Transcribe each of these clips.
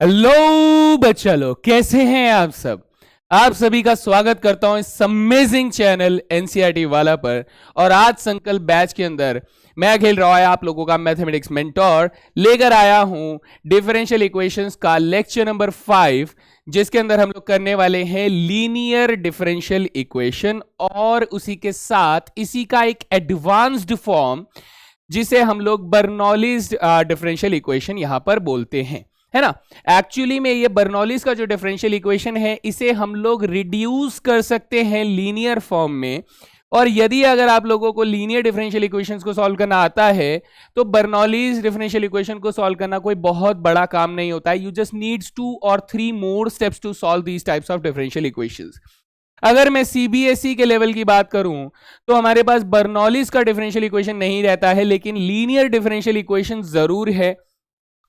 Hello बच्चा लोग, कैसे हैं आप सब। आप सभी का स्वागत करता हूं इस अमेजिंग चैनल एनसीईआरटी वाला पर। और आज संकल्प बैच के अंदर मैं अखिल रॉय आप लोगों का मैथमेटिक्स मेंटोर लेकर आया हूं डिफरेंशियल इक्वेशंस का लेक्चर नंबर 5, जिसके अंदर हम लोग करने वाले हैं लीनियर डिफरेंशियल इक्वेशन और उसी के साथ इसी का एक एडवांस्ड फॉर्म जिसे हम लोग बर्नौलीज डिफरेंशियल इक्वेशन यहां पर बोलते हैं, है ना। एक्चुअली में ये बर्नौलीज का जो डिफरेंशियल इक्वेशन है इसे हम लोग रिड्यूस कर सकते हैं लीनियर फॉर्म में। और यदि अगर आप लोगों को लीनियर डिफरेंशियल इक्वेशंस को सॉल्व करना आता है तो बर्नौलीज डिफरेंशियल इक्वेशन को सॉल्व करना कोई बहुत बड़ा काम नहीं होता है। You just needs 2 or 3 more steps to solve these types of differential equations. अगर मैं सीबीएसई के लेवल की बात करूं तो हमारे पास बर्नौलीज का डिफरेंशियल इक्वेशन नहीं रहता है, लेकिन लीनियर डिफरेंशियल इक्वेशन जरूर है।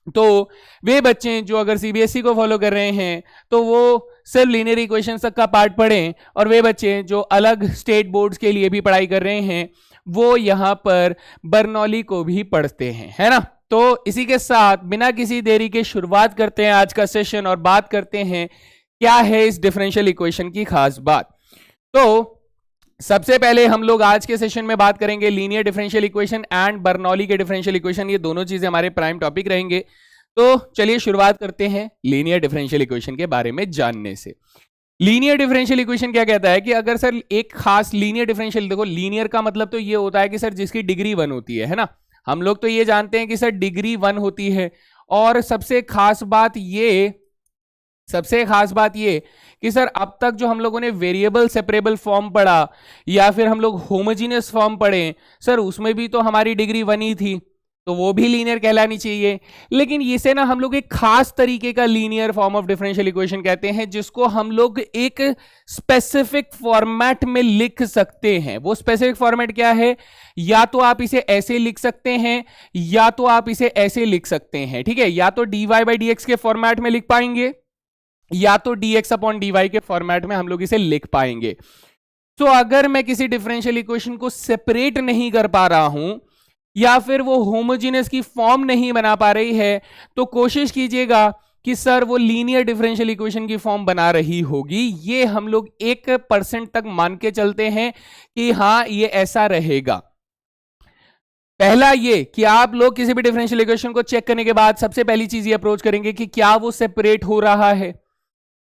तो वे बच्चे जो अगर सीबीएसई को फॉलो कर रहे हैं तो वो सिर्फ लीनियर इक्वेशन तक का पार्ट पढ़ें, और वे बच्चे जो अलग स्टेट बोर्ड्स के लिए भी पढ़ाई कर रहे हैं वो यहां पर बर्नौली को भी पढ़ते हैं, है ना। तो इसी के साथ बिना किसी देरी के शुरुआत करते हैं आज का सेशन और बात करते हैं क्या है इस डिफरेंशियल इक्वेशन की खास बात। तो सबसे पहले हम लोग आज के सेशन में बात करेंगे linear differential equation and Bernoulli के डिफरेंशियल इक्वेशन। ये दोनों चीजें हमारे प्राइम टॉपिक रहेंगे। तो चलिए शुरुआत करते हैं लीनियर डिफरेंशियल इक्वेशन के बारे में जानने से। लीनियर डिफरेंशियल इक्वेशन क्या कहता है कि अगर सर एक खास लीनियर डिफरेंशियल, देखो लीनियर का मतलब तो ये होता है कि सर जिसकी डिग्री 1 होती है ना। हम लोग तो ये जानते हैं कि सर डिग्री 1 होती है। और सबसे खास बात ये कि सर अब तक जो हम लोगों ने वेरिएबल सेपरेबल फॉर्म पढ़ा या फिर हम लोग होमोजीनियस फॉर्म पढ़े, सर उसमें भी तो हमारी डिग्री 1 ही थी, तो वो भी लीनियर कहलानी चाहिए। लेकिन इसे ना हम लोग एक खास तरीके का linear form of differential equation कहते हैं, जिसको हम लोग एक स्पेसिफिक फॉर्मेट में लिख सकते हैं। वो स्पेसिफिक फॉर्मेट क्या है? या तो आप इसे ऐसे लिख सकते हैं या तो आप इसे ऐसे लिख सकते हैं, ठीक है। या तो dy by dx के फॉर्मेट में लिख पाएंगे या तो dx अपॉन dy के फॉर्मेट में हम लोग इसे लिख पाएंगे। तो अगर मैं किसी डिफरेंशियल इक्वेशन को सेपरेट नहीं कर पा रहा हूं या फिर वो होमोजेनियस की फॉर्म नहीं बना पा रही है, तो कोशिश कीजिएगा कि सर वो लीनियर डिफरेंशियल इक्वेशन की फॉर्म बना रही होगी। ये हम लोग 1% तक मान के चलते हैं कि हां ये ऐसा रहेगा। पहला ये कि आप लोग किसी भी डिफरेंशियल इक्वेशन को चेक करने के बाद सबसे पहली चीज ये अप्रोच करेंगे कि क्या वो सेपरेट हो रहा है।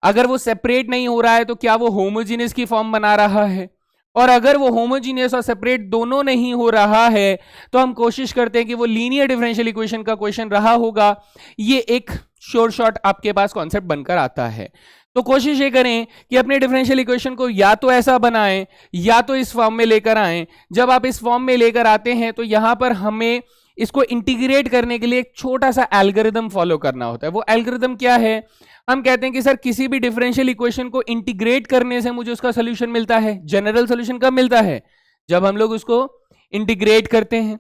अगर वो सेपरेट नहीं हो रहा है तो क्या वो होमोजीनियस की फॉर्म बना रहा है। और अगर वो होमोजीनियस और सेपरेट दोनों नहीं हो रहा है तो हम कोशिश करते हैं कि वो लीनियर डिफरेंशियल इक्वेशन का क्वेश्चन रहा होगा। ये एक शॉर्ट शॉर्ट आपके पास कॉन्सेप्ट बनकर आता है। तो कोशिश ये करें कि अपने डिफरेंशियल इक्वेशन को या तो ऐसा बनाएं या तो इस फॉर्म में लेकर आएं। जब आप इस फॉर्म में लेकर आते हैं तो यहां पर हमें इसको इंटीग्रेट करने के लिए एक छोटा सा एल्गोरिथम फॉलो करना होता है। वो एल्गोरिथम क्या है? हम कहते हैं कि सर किसी भी डिफरेंशियल इक्वेशन को इंटीग्रेट करने से मुझे उसका सॉल्यूशन मिलता है। जनरल सॉल्यूशन कब मिलता है? जब हम लोग उसको इंटीग्रेट करते हैं।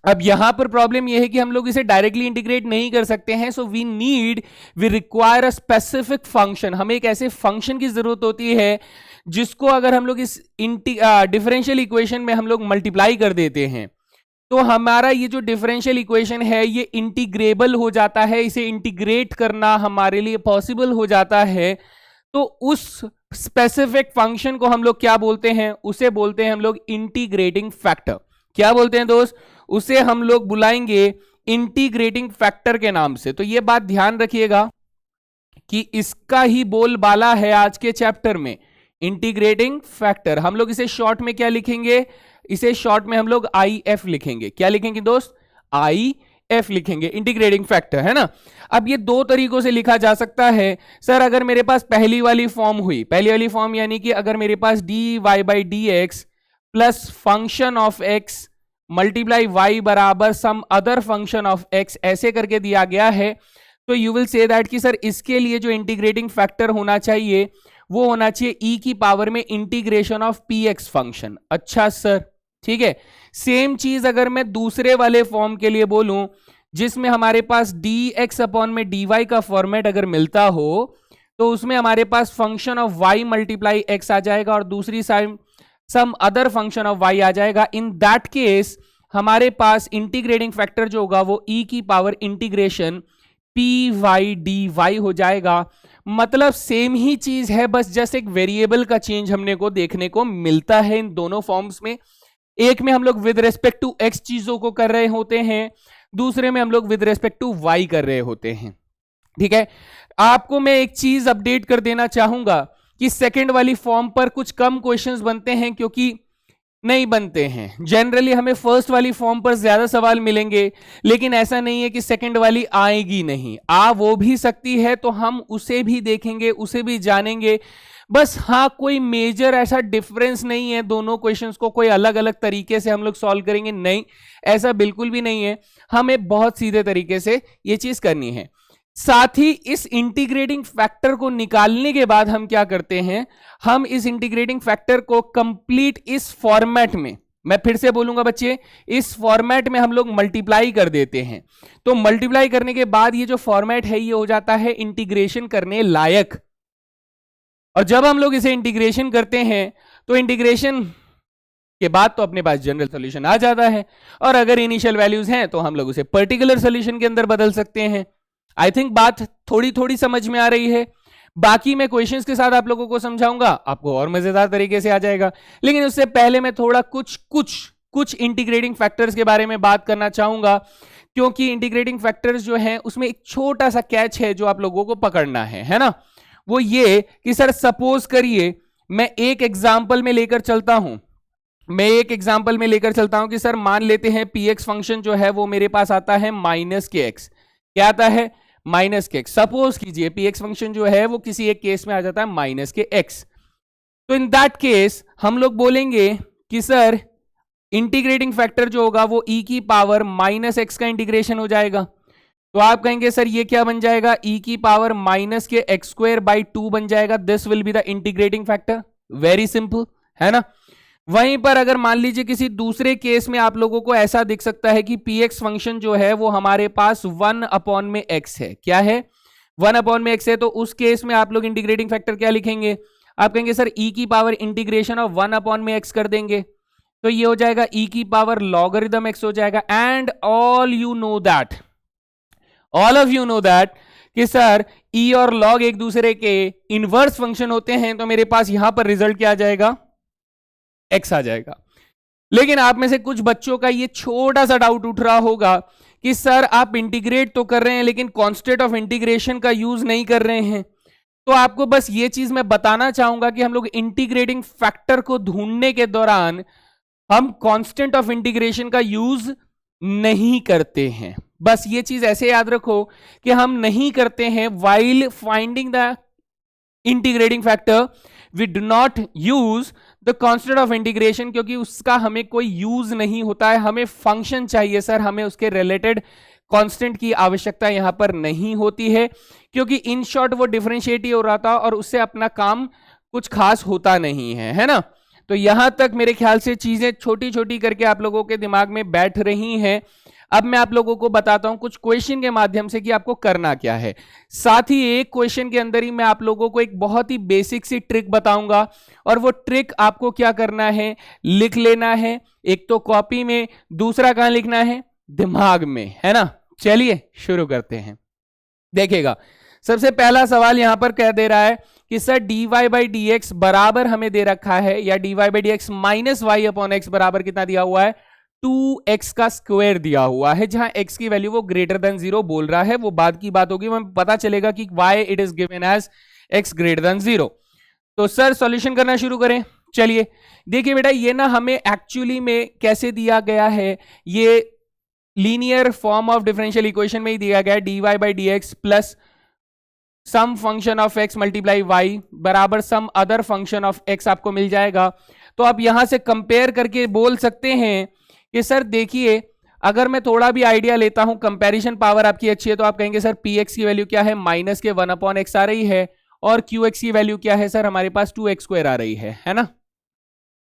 अब यहां पर प्रॉब्लम यह है कि हम लोग इसे डायरेक्टली इंटीग्रेट नहीं कर सकते हैं। So we require a specific function. हमें एक ऐसे फंक्शन की जरूरत होती है जिसको अगर हम लोग इस डिफरेंशियल इक्वेशन में हम लोग मल्टीप्लाई कर देते हैं तो हमारा ये जो डिफरेंशियल इक्वेशन है ये इंटीग्रेबल हो जाता है। इसे इंटीग्रेट करना हमारे लिए पॉसिबल हो जाता है। तो उस स्पेसिफिक फंक्शन को हम लोग क्या बोलते हैं? उसे बोलते हैं हम लोग इंटीग्रेटिंग फैक्टर। क्या बोलते हैं दोस्त? उसे हम लोग बुलाएंगे इंटीग्रेटिंग फैक्टर के नाम से। तो ये बात ध्यान रखिएगा कि इसका ही बोलबाला है आज के चैप्टर में, इंटीग्रेटिंग फैक्टर। हम लोग इसे शॉर्ट में क्या लिखेंगे? इसे शॉर्ट में हम लोग IF लिखेंगे। क्या लिखेंगे दोस्त? IF लिखेंगे, इंटीग्रेटिंग फैक्टर, है ना। अब ये दो तरीकों से लिखा जा सकता है। सर अगर मेरे पास पहली वाली फॉर्म हुई, पहली वाली फॉर्म यानी कि अगर मेरे पास dy by dx plus function of x multiply y बराबर some other function of x ऐसे करके दिया गया है, तो यू विल से दैट कि सर इसके लिए जो इंटीग्रेटिंग फैक्टर होना चाहिए वो होना चाहिए e की पावर में इंटीग्रेशन ऑफ px फंक्शन। अच्छा सर, ठीक है। सेम चीज अगर मैं दूसरे वाले फॉर्म के लिए बोलूं जिसमें हमारे पास dx अपॉन में dy का फॉर्मेट अगर मिलता हो तो उसमें हमारे पास function of y multiply x आ जाएगा और दूसरी side some other function of y आ जाएगा। इन दैट केस हमारे पास इंटीग्रेटिंग फैक्टर जो होगा वो e की power integration p y d y हो जाएगा। मतलब सेम ही चीज है, बस जस्ट एक वेरिएबल का चेंज हमने को देखने को मिलता है इन दोनों फॉर्म्स में। एक में हम लोग विद रेस्पेक्ट टू एक्स चीजों को कर रहे होते हैं, दूसरे में हम लोग विद रेस्पेक्ट टू वाई कर रहे होते हैं। ठीक है, आपको मैं एक चीज अपडेट कर देना चाहूंगा कि सेकंड वाली फॉर्म पर कुछ कम क्वेश्चंस बनते हैं, क्योंकि नहीं बनते हैं। जनरली हमें फर्स्ट वाली फॉर्म पर ज्यादा सवाल मिलेंगे, लेकिन ऐसा नहीं है कि सेकंड वाली आएगी नहीं, आ वो भी सकती है, तो हम उसे भी देखेंगे, उसे भी जानेंगे। बस हाँ, कोई मेजर ऐसा डिफरेंस नहीं है दोनों क्वेश्चंस को कोई अलग अलग तरीके से हम लोग सॉल्व करेंगे, नहीं, ऐसा बिल्कुल भी नहीं है। हमें बहुत सीधे तरीके से ये चीज करनी है। साथ ही इस इंटीग्रेटिंग फैक्टर को निकालने के बाद हम क्या करते हैं, हम इस इंटीग्रेटिंग फैक्टर को कंप्लीट इस फॉर्मेट में, मैं फिर से बोलूंगा बच्चे, इस फॉर्मेट में हम लोग मल्टीप्लाई कर देते हैं। तो मल्टीप्लाई करने के बाद ये जो फॉर्मेट है ये हो जाता है इंटीग्रेशन करने लायक। और जब हम लोग इसे इंटीग्रेशन करते हैं तो इंटीग्रेशन के बाद तो अपने पास जनरल सॉल्यूशन आ जाता है, और अगर इनिशियल वैल्यूज हैं तो हम लोग उसे पर्टिकुलर सॉल्यूशन के अंदर बदल सकते हैं। आई थिंक बात थोड़ी थोड़ी समझ में आ रही है। बाकी मैं क्वेश्चंस के साथ आप लोगों को समझाऊंगा, आपको और मजेदार तरीके से आ जाएगा। लेकिन उससे पहले मैं थोड़ा कुछ इंटीग्रेटिंग फैक्टर्स के बारे में बात करना चाहूंगा, क्योंकि इंटीग्रेटिंग फैक्टर्स जो हैं उसमें एक छोटा सा कैच है जो आप लोगों को पकड़ना है ना। वो ये कि सर सपोज करिए मैं एक एग्जाम्पल में लेकर चलता हूं, कि सर मान लेते हैं पी एक्स फंक्शन जो है वो मेरे पास आता है माइनस के एक्स। क्या आता है? माइनस के एक्स। सपोज कीजिए पी एक्स फंक्शन जो है वो किसी एक केस में आ जाता है माइनस के एक्स। तो इन दैट केस हम लोग बोलेंगे कि सर इंटीग्रेटिंग फैक्टर जो होगा वो ई की पावर माइनस एक्स का इंटीग्रेशन हो जाएगा। तो आप कहेंगे सर ये क्या बन जाएगा, ई की पावर माइनस के एक्स स्क्वायर बाई 2 बन जाएगा। This will be the integrating factor. Very simple है ना। वहीं पर अगर मान लीजिए किसी दूसरे केस में आप लोगों को ऐसा दिख सकता है कि पी एक्स फंक्शन जो है वो हमारे पास 1 अपॉन में एक्स है। क्या है? 1 अपॉन में एक्स है। तो उस केस में आप लोग इंटीग्रेटिंग फैक्टर क्या लिखेंगे? आप कहेंगे सर ई की पावर इंटीग्रेशन ऑफ 1 अपॉन में एक्स कर देंगे, तो ये हो जाएगा ई की पावर लॉगरिदम एक्स हो जाएगा। And all of you know that कि सर ई और लॉग एक दूसरे के इनवर्स फंक्शन होते हैं, तो मेरे पास यहां पर रिजल्ट क्या आ जाएगा? एक्स आ जाएगा। लेकिन आप में से कुछ बच्चों का ये छोटा सा डाउट उठ रहा होगा कि सर आप इंटीग्रेट तो कर रहे हैं लेकिन कांस्टेंट ऑफ इंटीग्रेशन का यूज नहीं कर रहे हैं। तो आपको बस ये चीज मैं बताना चाहूंगा कि हम लोग इंटीग्रेटिंग फैक्टर को ढूंढने के दौरान हम कांस्टेंट ऑफ इंटीग्रेशन का यूज नहीं करते हैं। बस ये चीज ऐसे याद रखो कि हम नहीं करते हैं। While finding the integrating factor we do not use the constant of integration, क्योंकि उसका हमें कोई यूज नहीं होता है। हमें फंक्शन चाहिए सर, हमें उसके रिलेटेड कांस्टेंट की आवश्यकता यहां पर नहीं होती है, क्योंकि इन शॉर्ट वो डिफरेंशिएट ही हो रहा था और उससे अपना काम कुछ खास होता नहीं है ना। तो यहां तक मेरे ख्याल से चीजें छोटी छोटी करके आप लोगों के दिमाग में बैठ रही हैं। अब मैं आप लोगों को बताता हूं कुछ क्वेश्चन के माध्यम से कि आपको करना क्या है। साथ ही एक क्वेश्चन के अंदर ही मैं आप लोगों को एक बहुत ही बेसिक सी ट्रिक बताऊंगा, और वो ट्रिक आपको क्या करना है, लिख लेना है। एक तो कॉपी में, दूसरा कहां लिखना है? दिमाग में, है ना। चलिए शुरू करते हैं। देखिएगा सबसे पहला सवाल यहां पर कह दे रहा है कि sir dy by d x बराबर हमें दे रखा है, या dy by d x minus y upon x बराबर कितना दिया हुआ है? 2x का स्क्वायर दिया हुआ है, जहां x की वैल्यू वो ग्रेटर देन 0 बोल रहा है। वो बाद की बात होगी, हमें पता चलेगा कि why it is given as x greater than 0। तो सर सॉल्यूशन करना शुरू करें। चलिए देखिए बेटा, ये ना हमें एक्चुअली में कैसे दिया गया है, ये linear form of differential equation में ही दिया गया है। dy by d x plus some function of x multiply y बराबर some other function of x आपको मिल जाएगा। तो आप यहां से कंपेयर करके बोल सकते हैं कि सर देखिए, अगर मैं थोड़ा भी आइडिया लेता हूं, कंपैरिजन पावर आपकी अच्छी है, तो आप कहेंगे सर पी एक्स की वैल्यू क्या है? माइनस के 1 अपॉन एक्स आ रही है, और क्यू एक्स की वैल्यू क्या है सर? हमारे पास 2x स्क्वायर आ रही है ना।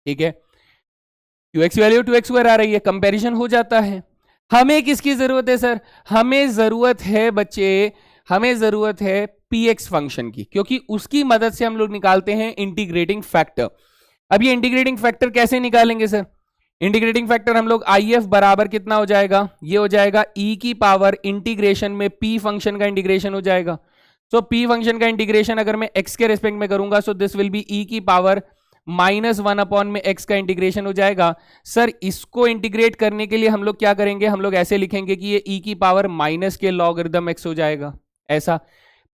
ठीक है, क्यू एक्स की वैल्यू 2x स्क्वायर आ रही है, कंपैरिजन हो जाता है। हमें किसकी जरूरत है सर? हमें जरूरत है बच्चे, हमें जरूरत है पी एक्स फंक्शन की, क्योंकि उसकी मदद से हम लोग निकालते हैं इंटीग्रेटिंग फैक्टर। अब ये इंटीग्रेटिंग फैक्टर कैसे निकालेंगे सर? इंटीग्रेटिंग फैक्टर हम लोग IF बराबर कितना हो जाएगा, ये हो जाएगा e की पावर इंटीग्रेशन में p फंक्शन का इंटीग्रेशन हो जाएगा। सो p फंक्शन का इंटीग्रेशन अगर मैं x के रेस्पेक्ट में करूंगा so this will be e की पावर -1 अपॉन में x का इंटीग्रेशन हो जाएगा। सर इसको इंटीग्रेट करने के लिए हम लोग क्या करेंगे, हम लोग ऐसे लिखेंगे कि ये e की पावर माइनस के लॉगरिथम x हो जाएगा, ऐसा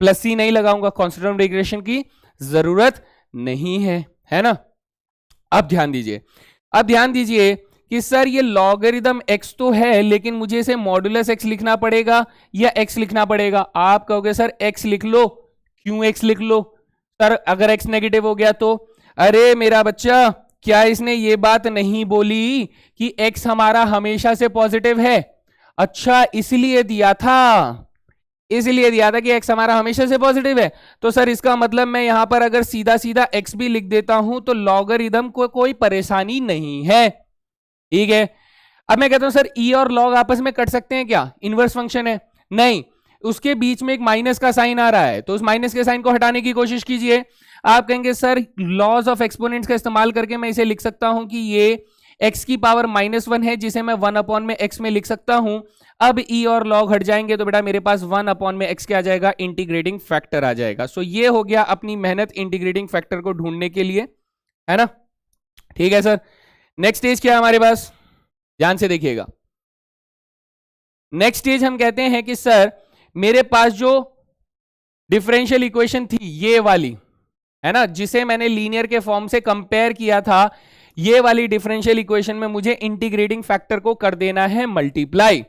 प्लस c नहीं लगाऊंगा, कांस्टेंट इंटीग्रेशन की जरूरत नहीं है ना। अब ध्यान दीजिए कि सर ये लॉगरिथम x तो है लेकिन मुझे इसे मॉडुलस x लिखना पड़ेगा या x लिखना पड़ेगा। आप कहोगे सर x लिख लो, क्यों x लिख लो सर, अगर x नेगेटिव हो गया तो। अरे मेरा बच्चा, क्या इसने ये बात नहीं बोली कि x हमारा हमेशा से पॉजिटिव है? अच्छा इसलिए दिया था कि x हमारा हमेशा से पॉजिटिव है। तो सर इसका मतलब मैं यहां पर अगर सीधा सीधा x भी लिख देता हूं तो लॉगरिथम को कोई परेशानी नहीं है, ठीक है। अब मैं कहता हूं सर e और log आपस में कट सकते हैं क्या, इनवर्स फंक्शन है, नहीं, उसके बीच में एक माइनस का साइन आ रहा है तो उस माइनस के साइन को हटाने की कोशिश कीजिए। आप कहेंगे सर लॉज ऑफ एक्सपोनेंट्स का इस्तेमाल करके मैं इसे लिख सकता हूं कि ये x की पावर -1 है जिसे मैं 1 अपॉन में x में लिख सकता हूं। अब e और log हट जाएंगे तो बेटा मेरे पास 1 अपॉन में x क्या आ जाएगा, इंटीग्रेटिंग फैक्टर आ जाएगा। सो ये हो गया अपनी मेहनत इंटीग्रेटिंग फैक्टर को ढूंढने के लिए, है ना, ठीक है सर। नेक्स्ट स्टेज क्या है हमारे पास, ध्यान से देखिएगा। नेक्स्ट स्टेज हम कहते हैं कि सर मेरे पास जो डिफरेंशियल इक्वेशन थी ये वाली, है ना, जिसे मैंने लीनियर के फॉर्म से कंपेयर किया था, ये वाली डिफरेंशियल इक्वेशन में मुझे इंटीग्रेटिंग फैक्टर को कर देना है मल्टीप्लाई।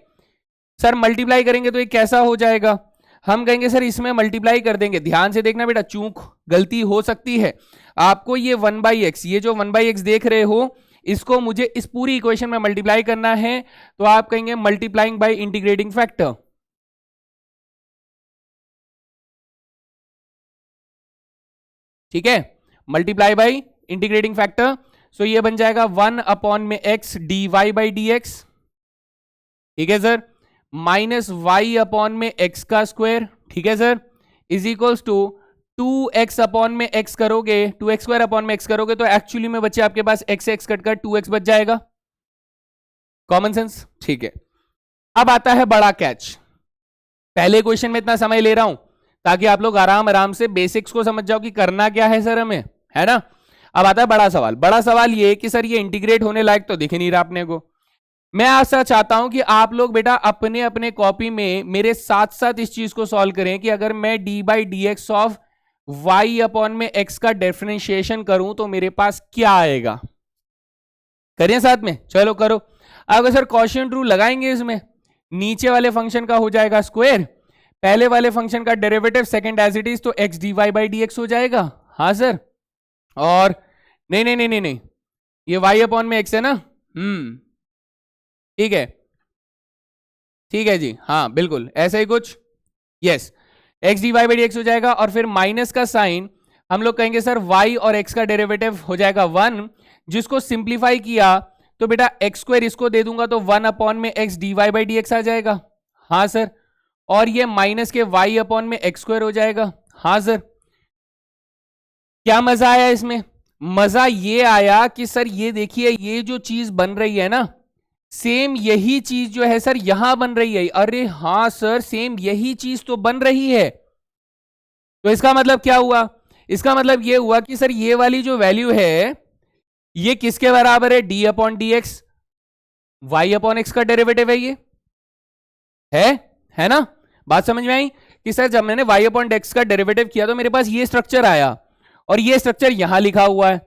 सर मल्टीप्लाई करेंगे तो ये कैसा हो जाएगा, हम कहेंगे सर इसमें मल्टीप्लाई कर देंगे। ध्यान से देखना बेटा, चूक गलती हो सकती है आपको। ये 1/x, ये जो 1/x देख रहे हो इसको मुझे इस पूरी इक्वेशन में मल्टीप्लाई करना है, तो आप कहेंगे मल्टीप्लाइंग बाय इंटीग्रेटिंग फैक्टर, ठीक है, मल्टीप्लाई बाय इंटीग्रेटिंग फैक्टर। सो ये बन जाएगा 1 अपॉन में x dy/dx, ठीक है सर, माइनस y अपॉन में x का स्क्वायर, ठीक है sir, is equals to 2x upon में x करोगे, 2x स्क्वायर अपॉन में x करोगे तो एक्चुअली में बच्चे आपके पास x कटकर 2x बच जाएगा, कॉमन सेंस, ठीक है। अब आता है बड़ा कैच, पहले क्वेश्चन में इतना समय ले रहा हूं ताकि आप लोग आराम से बेसिक्स को समझ जाओ कि करना क्या है सर हमें, है ना। अब आता है बड़ा सवाल ये कि सर ये इंटीग्रेट होने लायक तो दिख नहीं रहा अपने को। मैं ऐसा चाहता हूं कि आप लोग बेटा अपने अपने कॉपी में मेरे साथ साथ इस चीज को सॉल्व करें कि अगर मैं d/dx ऑफ y अपॉन में x का डिफरेंशिएशन करूं तो मेरे पास क्या आएगा, करिए साथ में, चलो करो। अगर सर क्वोशिएंट रूल लगाएंगे इसमें, नीचे वाले फंक्शन का हो जाएगा स्क्वायर, पहले वाले फंक्शन का derivative second as it is तो x dy/dx हो जाएगा, हाँ सर, और नहीं, ये y अपॉन में x है ना, ठीक है जी, हाँ बिल्कुल ऐसा ही कुछ, यस, x dy/dx हो जाएगा और फिर माइनस का साइन हम लोग कहेंगे सर y और x का डेरिवेटिव हो जाएगा 1, जिसको सिंप्लीफाई किया तो बेटा x स्क्वायर इसको दे दूंगा तो 1 अपॉन में x dy/dx आ जाएगा, हाँ सर, और ये माइनस के y अपॉन में x स्क्वायर हो जाएगा, हाँ सर। क्या मजा आया इसमें, मजा ये आया कि सर ये देखिए ये जो चीज बन रही है ना, सेम यही चीज जो है सर यहां बन रही है। अरे हाँ सर, सेम यही चीज तो बन रही है। तो इसका मतलब क्या हुआ, इसका मतलब ये हुआ कि सर ये वाली जो वैल्यू है ये किसके बराबर है, d/dx, y अपॉन x का डेरिवेटिव है ये, है ना। बात समझ में आई कि सर जब मैंने y अपॉन x का डेरिवेटिव किया तो मेरे पास ये स्ट्रक्चर आया और ये स्ट्रक्चर यहां लिखा हुआ है,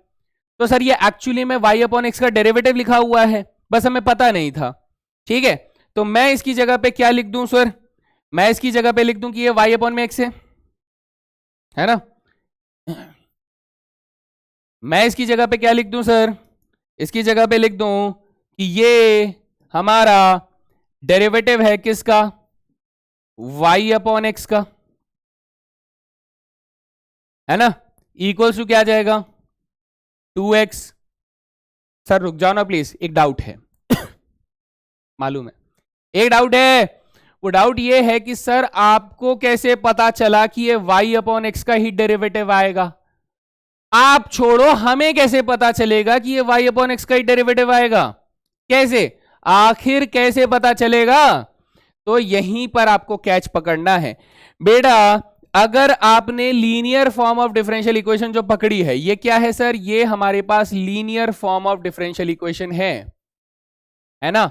तो सर ये एक्चुअली में y अपॉन x का डेरिवेटिव लिखा हुआ है, बस हमें पता नहीं था, ठीक है। तो मैं इसकी जगह पे क्या लिख दूं सर, मैं इसकी जगह पे लिख दूं कि ये y अपॉन में x है ना। मैं इसकी जगह पे क्या लिख दूं सर, इसकी जगह पे लिख दूं कि ये हमारा डेरिवेटिव है किसका, y अपॉन x का, है ना, इक्वल्स टू क्या आ जाएगा 2x। सर रुक जाओ ना प्लीज, एक डाउट है मालूम है, एक डाउट है, वो डाउट ये है कि सर आपको कैसे पता चला कि ये y अपॉन x का ही डेरिवेटिव आएगा। आप छोड़ो, हमें कैसे पता चलेगा कि ये y अपॉन x का ही डेरिवेटिव आएगा, कैसे, आखिर कैसे पता चलेगा? तो यहीं पर आपको कैच पकड़ना है बेटा। अगर आपने linear form of differential equation जो पकड़ी है, ये क्या है सर? ये हमारे पास linear form of differential equation है ना।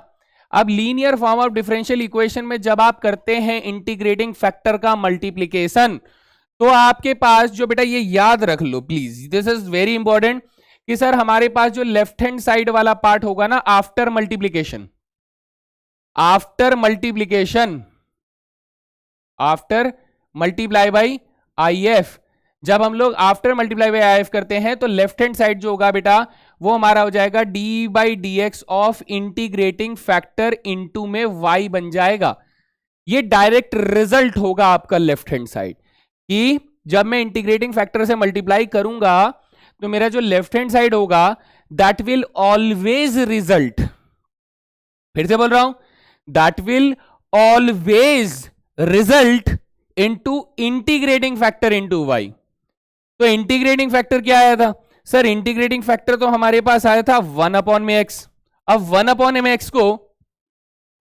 अब linear form of differential equation में जब आप करते हैं इंटीग्रेटिंग फैक्टर का मल्टीप्लीकेशन, तो आपके पास जो बेटा, ये याद रख लो please, this is very important, कि सर हमारे पास जो लेफ्ट हैंड साइड वाला पार्ट होगा ना, after multiplication, after multiply by I F, जब हम लोग after multiply by I F करते हैं तो लेफ्ट हैंड साइड जो होगा बेटा, वो हमारा हो जाएगा D by d x of integrating factor into में y बन जाएगा। ये डायरेक्ट रिजल्ट होगा आपका लेफ्ट हैंड साइड, कि जब मैं इंटीग्रेटिंग फैक्टर से मल्टीप्लाई करूंगा तो मेरा जो लेफ्ट हैंड साइड होगा दैट विल ऑलवेज रिजल्ट, फिर से बोल रहा हूं, that will always result into integrating factor into y। तो इंटीग्रेटिंग फैक्टर क्या आया था सर? इंटीग्रेटिंग फैक्टर तो हमारे पास आया था 1 अपॉन में x। अब 1 अपॉन में x को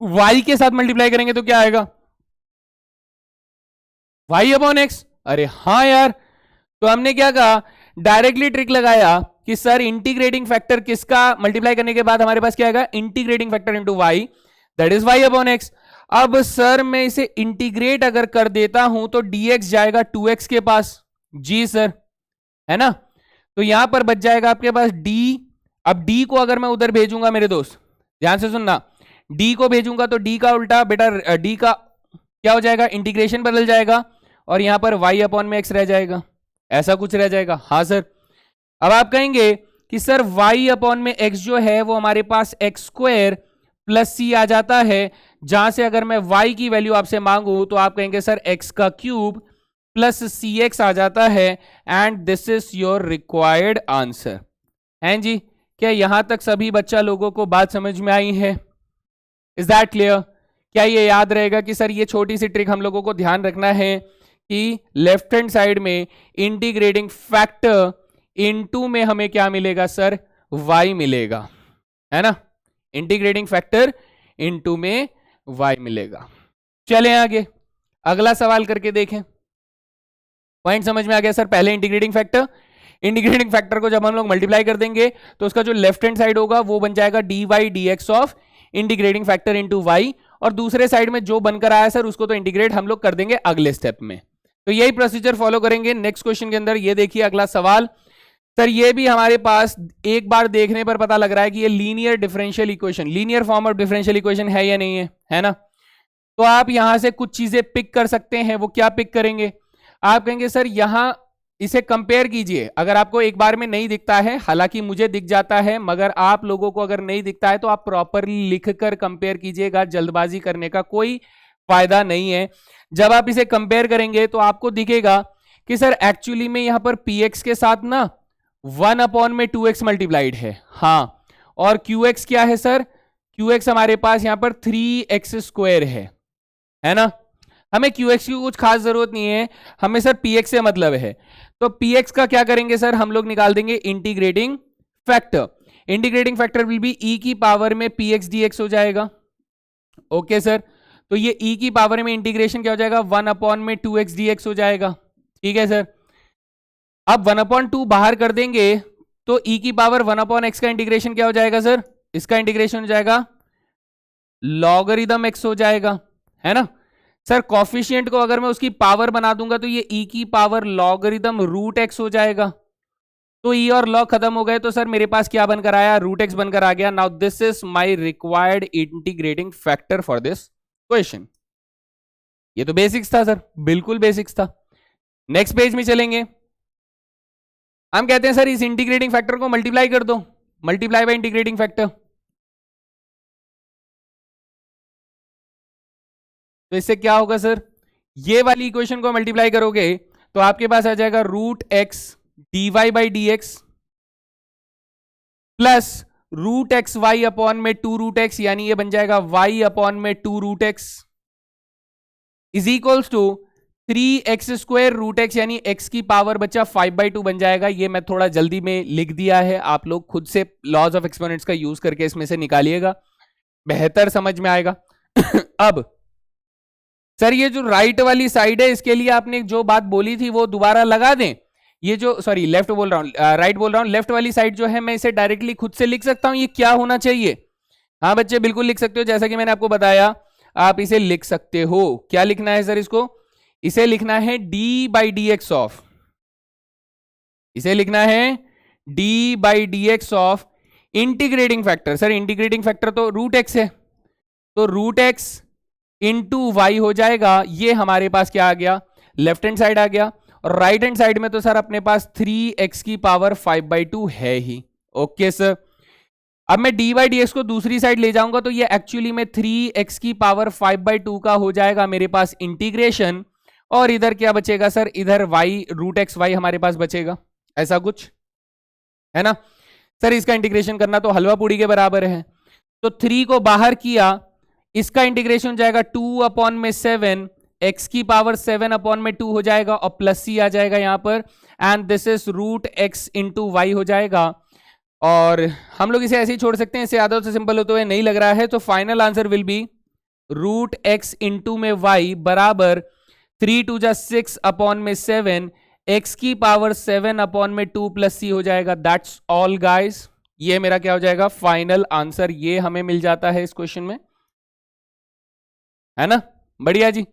y के साथ मल्टीप्लाई करेंगे तो क्या आएगा? y upon x। अरे हां यार, तो हमने क्या कहा, डायरेक्टली ट्रिक लगाया कि सर इंटीग्रेटिंग फैक्टर किसका मल्टीप्लाई करने के बाद हमारे पास क्या आएगा? Integrating factor into y, that is y upon x। अब सर मैं इसे इंटीग्रेट अगर कर देता हूं तो dx जाएगा 2x के पास, जी सर, है ना। तो यहां पर बच जाएगा आपके पास d। अब d को अगर मैं उधर भेजूंगा मेरे दोस्त, ध्यान से सुनना, d को भेजूंगा तो d का उल्टा बेटा, d का क्या हो जाएगा? इंटीग्रेशन बदल जाएगा और यहां पर y अपॉन में x रह जाएगा, ऐसा कुछ रह जाएगा। हाँ सर। अब आप कहेंगे कि सर y अपॉन में x जो है वो हमारे पास एक्स स्क्वायर प्लस सी आ जाता है, जहां से अगर मैं y की वैल्यू आपसे मांगू तो आप कहेंगे सर x का क्यूब प्लस सी एक्स आ जाता है, and this is your required answer. हैं जी, क्या यहां तक सभी बच्चा लोगों को बात समझ में आई है? Is that clear? क्या ये याद रहेगा कि सर ये छोटी सी ट्रिक हम लोगों को ध्यान रखना है कि लेफ्ट हैंड साइड में इंटीग्रेटिंग फैक्टर इनटू में हमें क्या मिलेगा सर? y मिलेगा, है ना। इंटीग्रेटिंग फैक्टर इनटू में y मिलेगा। चलें आगे, अगला सवाल करके देखें। पॉइंट समझ में आ गया सर? पहले इंटीग्रेटिंग फैक्टर को जब हम लोग मल्टीप्लाई कर देंगे तो उसका जो लेफ्ट हैंड साइड होगा वो बन जाएगा d y d x of integrating factor into y, और दूसरे साइड में जो बनकर आया सर उसको तो इंटीग्रेट हम लोग कर देंगे अगले स्टेप में। तो यही प्रोसीजर फॉलो करेंगे नेक्स्ट क्वेश्चन के अंदर। ये देखिए अगला सवाल सर, ये भी हमारे पास एक बार देखने पर पता लग रहा है कि ये linear differential equation, linear form of differential equation है या नहीं है ना। तो आप यहां से कुछ चीजें पिक कर सकते हैं। वो क्या पिक करेंगे? आप कहेंगे सर यहां इसे कंपेयर कीजिए। अगर आपको एक बार में नहीं दिखता है, हालांकि मुझे दिख जाता है, मगर आप लोगों को अगर नहीं दिखता है तो आप प्रॉपरली लिखकर कंपेयर कीजिएगा, जल्दबाजी करने का कोई फायदा नहीं है। जब आप इसे कंपेयर करेंगे तो आपको दिखेगा कि सर एक्चुअली में यहां पर px के साथ ना 1 अपॉन में 2x मल्टीप्लाइड है, हाँ, और qx क्या है सर? qx हमारे पास यहां पर 3x स्क्वायर है ना। हमें qx की कुछ खास जरूरत नहीं है, हमें सर px से मतलब है। तो px का क्या करेंगे सर? हम लोग निकाल देंगे integrating factor. Integrating factor will be e की पावर में px dx हो जाएगा। ओके सर, तो ये e की पावर में इंटीग्रेशन क्या हो जाएगा? 1 अपॉन में 2x dx हो जाएगा। ठीक है सर। अब 1/2 बाहर कर देंगे तो e की पावर 1 अपॉन एक्स का इंटीग्रेशन क्या हो जाएगा सर? इसका इंटीग्रेशन हो जाएगा लॉगरिदम x हो जाएगा, है ना सर। कॉफिशिएंट को अगर मैं उसकी पावर बना दूंगा तो ये e की पावर लॉगरिदम रूट x हो जाएगा। तो e और लॉग खत्म हो गए तो सर मेरे पास क्या बनकर आया? रूट x बनकर आ गया। Now this is my required integrating factor for this question. ये तो बेसिक्स था सर, बिल्कुल बेसिक्स था। नेक्स्ट पेज में चलेंगे। हम कहते हैं सर इस इंटीग्रेटिंग फैक्टर को मल्टीप्लाई कर दो, मल्टीप्लाई बाय इंटीग्रेटिंग फैक्टर। तो इससे क्या होगा सर? ये वाली इक्वेशन को मल्टीप्लाई करोगे तो आपके पास आ जाएगा root x d y by d x plus root x y upon में 2 रूट एक्स, यानी ये बन जाएगा y अपॉन में 2 root x is equals to 3x square root x, यानी x की पावर बच्चा 5/2 बन जाएगा। ये मैं थोड़ा जल्दी में लिख दिया है, आप लोग खुद से लॉज ऑफ एक्सपोनेंट्स का यूज करके इसमें से निकालिएगा। बेहतर समझ में आएगा। अब सर ये जो राइट वाली साइड है इसके लिए आपने जो बात बोली थी वो दोबारा लगा दें। ये जो सॉरी लेफ्ट बोल रहा हूं, राइट बोल रहा हूं, लेफ्ट वाली साइड जो है मैं इसे डायरेक्टली खुद से लिख सकता हूं, ये क्या होना चाहिए? हाँ बच्चे बिल्कुल लिख सकते हो, जैसा कि मैंने आपको बताया आप इसे लिख सकते हो। क्या लिखना है सर इसको? इसे लिखना है D by d x of, इसे लिखना है D by d x of integrating factor. Sir integrating factor तो रूट एक्स है, तो रूट एक्स इंटू वाई हो जाएगा। ये हमारे पास क्या आ गया? लेफ्ट हैंड साइड आ गया। और राइट हैंड साइड में तो सर अपने पास 3x की पावर 5/2 है ही। ओके सर, अब मैं डी बाई डी एक्स को दूसरी साइड ले जाऊंगा तो ये एक्चुअली में 3x की पावर 5/2 का हो जाएगा मेरे पास इंटीग्रेशन। और इधर क्या बचेगा सर? इधर y रूट एक्स वाई हमारे पास बचेगा, ऐसा कुछ है ना सर। इसका इंटीग्रेशन करना तो हलवा पूड़ी के बराबर है। तो 3 को बाहर किया, इसका इंटीग्रेशन जाएगा 2/7, x की पावर 7/2 हो जाएगा और प्लस c आ जाएगा यहां पर, and this is root x into y हो जाएगा। और हम लोग इसे ऐसे ही छोड़ सकते हैं, इसे आधा से सिंपल होते हुए नहीं लग रहा है, तो final answer will be root x into में वाई बराबर 3 2 जा 6/7, x की पावर 7/2 प्लस c हो जाएगा। दैट्स ऑल गाइस, ये मेरा क्या हो जाएगा? Final answer. ये हमें मिल जाता है इस क्वेश्चन में, है ना? बढ़िया जी,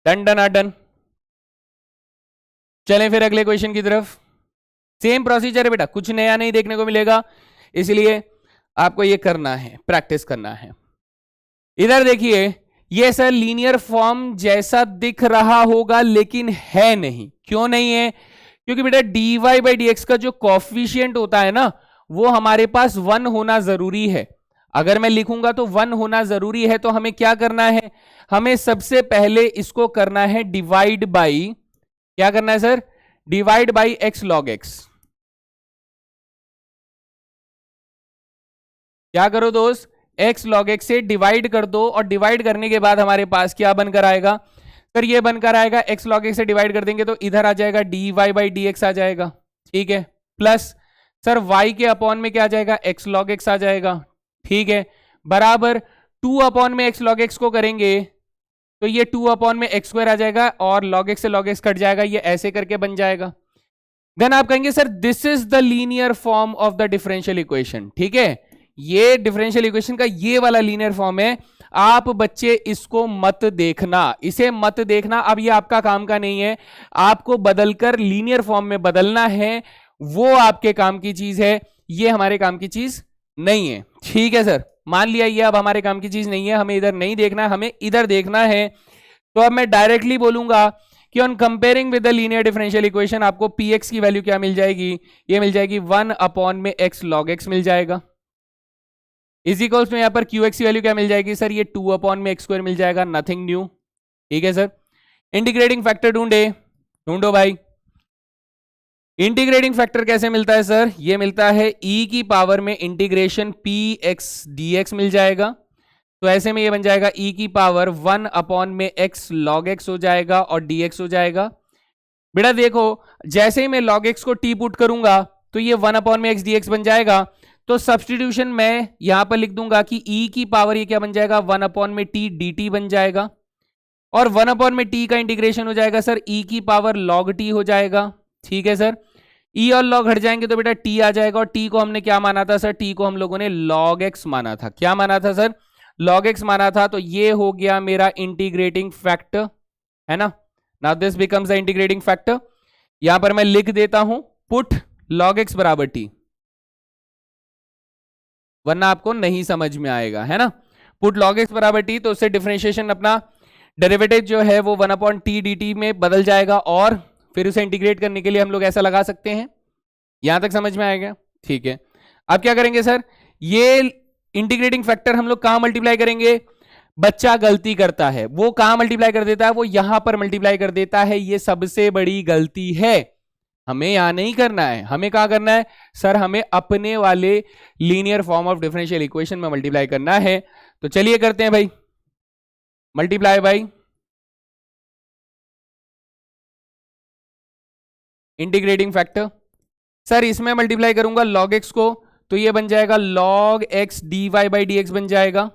डन डन डन। चलें फिर अगले क्वेश्चन की तरफ। सेम प्रोसीजर है बेटा, कुछ नया नहीं देखने को मिलेगा, इसलिए आपको ये करना है, प्रैक्टिस करना है। इधर देखिए, ये सर लीनियर फॉर्म जैसा दिख रहा होगा लेकिन है नहीं। क्यों नहीं है? क्योंकि बेटा dy बाई डी एक्स का जो कॉफिशिएंट होता है ना, वो हमारे पास 1 होना जरूरी है। अगर मैं लिखूंगा तो 1 होना जरूरी है, तो हमें क्या करना है? हमें सबसे पहले इसको करना है डिवाइड बाई, क्या करना है sir? Divide by x log x. क्या करो दोस्त? एक्स लॉग एक्स से डिवाइड कर दो, और डिवाइड करने के बाद हमारे पास क्या बनकर आएगा सर? ये बनकर आएगा, एक्स लॉग एक्स से डिवाइड कर देंगे तो इधर आ जाएगा d y by d x आ जाएगा, ठीक है। प्लस सर वाई के अपॉन में क्या आ जाएगा? एक्स लॉग एक्स आ जाएगा, ठीक है। बराबर 2 अपॉन में एक्स लॉग एक्स को करेंगे तो ये 2 अपॉन में एक्स स्क्वायर आ जाएगा, और लॉग एक्स से लॉग एक्स कट जाएगा, ये ऐसे करके बन जाएगा। देन आप कहेंगे sir this is the linear form of the differential equation, ठीक है। ये डिफरेंशियल इक्वेशन का ये वाला लीनियर फॉर्म है। आप बच्चे इसको मत देखना, इसे मत देखना, अब ये आपका काम का नहीं है। आपको बदलकर लीनियर फॉर्म में बदलना है, वो आपके काम की चीज है, ये हमारे काम की चीज नहीं है, ठीक है सर। मान लिया ये अब हमारे काम की चीज नहीं है, हमें इधर नहीं देखना है, हमें इधर देखना है। तो अब मैं डायरेक्टली बोलूंगा कि on comparing with the linear differential equation आपको px की वैल्यू क्या मिल जाएगी? ये मिल जाएगी 1 अपॉन में x log x मिल जाएगा। इज इक्वल्स में यहां पर qx की वैल्यू क्या मिल जाएगी सर? ये 2 अपॉन में एक्स स्क्वायर मिल जाएगा, नथिंग न्यू, ठीक है सर। इंटीग्रेटिंग फैक्टर ढूंढो भाई। इंटीग्रेटिंग फैक्टर कैसे मिलता है सर? ये मिलता है e की पावर में इंटीग्रेशन px dx मिल जाएगा। तो ऐसे में ये बन जाएगा e की पावर 1 अपॉन में x log x हो जाएगा और dx हो जाएगा। बेटा देखो, जैसे ही मैं log x को t पुट करूंगा तो ये 1 अपॉन में x dx बन जाएगा। तो सब्सटीट्यूशन मैं यहां पर लिख दूंगा कि e की पावर ये क्या बन जाएगा? 1 अपॉन में t dt बन जाएगा, और 1 अपॉन में t का इंटीग्रेशन हो जाएगा सर e की पावर log t हो जाएगा, ठीक है सर। e और log हट जाएंगे तो बेटा t आ जाएगा, और t को हमने क्या माना था सर? t को हम लोगों ने log x माना था। क्या माना था सर? log x माना था। तो ये हो गया मेरा इंटीग्रेटिंग फैक्टर, है ना। Now this becomes the integrating factor. यहां पर मैं लिख देता हूं पुट log x बराबर t, वरना आपको नहीं समझ में आएगा, है ना। पुट log x बराबर t, तो उससे डिफरेंशिएशन अपना डेरिवेटिव जो है वो 1 अपॉन टी dt में बदल जाएगा, और फिर उसे इंटीग्रेट करने के लिए हम लोग ऐसा लगा सकते हैं। यहां तक समझ में आएगा, ठीक है। अब क्या करेंगे सर? ये इंटीग्रेटिंग फैक्टर हम लोग कहां मल्टीप्लाई करेंगे? बच्चा गलती करता है, वो कहां मल्टीप्लाई कर देता है? वो यहां पर मल्टीप्लाई कर देता है। ये सबसे बड़ी गलती है, हमें यहां नहीं करना है। हमें कहां करना है सर? हमें अपने वाले linear form of differential equation में मल्टीप्लाई करना है। तो चलिए करते हैं भाई, multiply by integrating factor. Sir इसमें मल्टीप्लाई करूंगा log x को, तो ये बन जाएगा log x dy by d x बन जाएगा,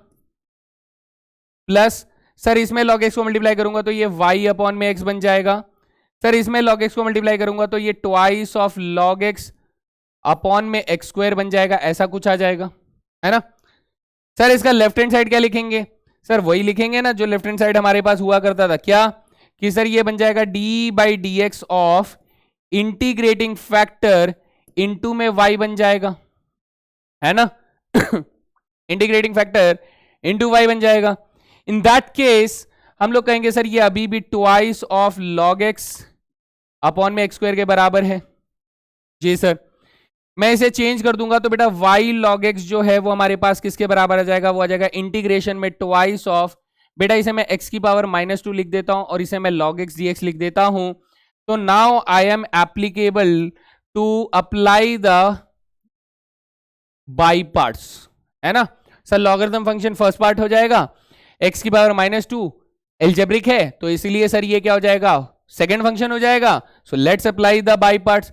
प्लस सर इसमें log x को मल्टीप्लाई करूंगा तो ये y अपॉन में x बन जाएगा। सर इसमें log x को मल्टीप्लाई करूंगा तो ये twice of log x upon में x स्क्वायर बन जाएगा, ऐसा कुछ आ जाएगा, है ना। सर इसका लेफ्ट हैंड साइड क्या लिखेंगे? सर वही लिखेंगे ना जो लेफ्ट हैंड साइड हमारे पास हुआ करता था, क्या कि सर ये बन जाएगा D by d x of integrating factor into में y बन जाएगा, है ना। इंटीग्रेटिंग फैक्टर इनटू y बन जाएगा। इन दैट केस हम लोग कहेंगे सर ये अभी भी twice of log x upon में x स्क्वायर के बराबर है। जी सर, मैं इसे चेंज कर दूंगा तो बेटा y log x जो है वो हमारे पास किसके बराबर आ जाएगा? वो आ जाएगा इंटीग्रेशन में ट्वाइस ऑफ, बेटा इसे मैं x की पावर -2 लिख देता हूं और इसे मैं log x dx लिख देता हूं। तो now I am applicable to apply the by parts, है ना। Sir logarithm function first part हो जाएगा, x की पावर -2 एल्जेब्रिक है तो इसीलिए सर ये क्या हो जाएगा? सेकेंड फंक्शन हो जाएगा। So let's apply the by parts.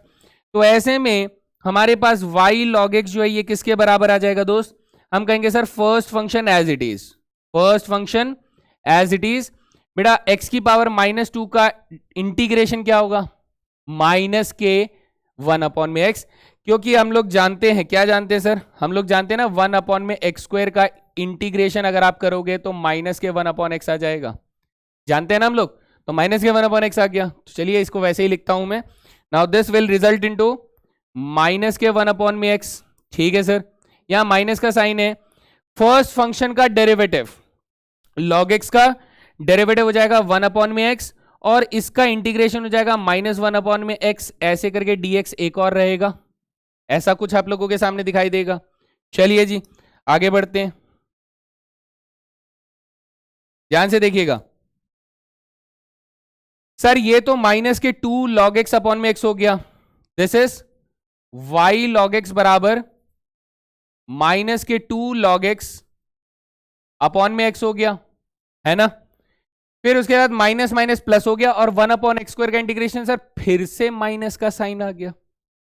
तो ऐसे में हमारे पास y log x जो है ये किसके बराबर आ जाएगा दोस्त? हम कहेंगे sir first function as it is, first function as it is. बेटा x की पावर -2 का इंटीग्रेशन क्या होगा? माइनस के 1 अपॉन में x, क्योंकि हम लोग जानते हैं, क्या जानते हैं सर? हम लोग जानते हैं ना 1 अपॉन में x स्क्वायर का इंटीग्रेशन अगर आप करोगे तो माइनस के 1 अपॉन x आ जाएगा, जानते हैं ना हम लोग। तो माइनस के 1 अपॉन x आ गया, तो चलिए इसको वैसे ही लिखता हूं मैं। Now this will result into minus के 1 अपॉन में x, ठीक है सर। यहां माइनस का साइन है, फर्स्ट फंक्शन का डेरिवेटिव log x का डेरिवेटिव हो जाएगा 1 अपॉन में x और इसका इंटीग्रेशन हो जाएगा -1 अपॉन में x, ऐसे करके dx एक और रहेगा, ऐसा कुछ आप लोगों के सामने दिखाई देगा। चलिए जी आगे बढ़ते हैं, ध्यान से देखिएगा। सर ये तो माइनस के 2 log x अपॉन में x हो गया, this is y log x बराबर माइनस के 2 log x अपॉन में x हो गया, है ना। फिर उसके बाद माइनस माइनस प्लस हो गया और 1 अपॉन एक्स स्क्वायर का इंटीग्रेशन, सर फिर से माइनस का साइन आ गया,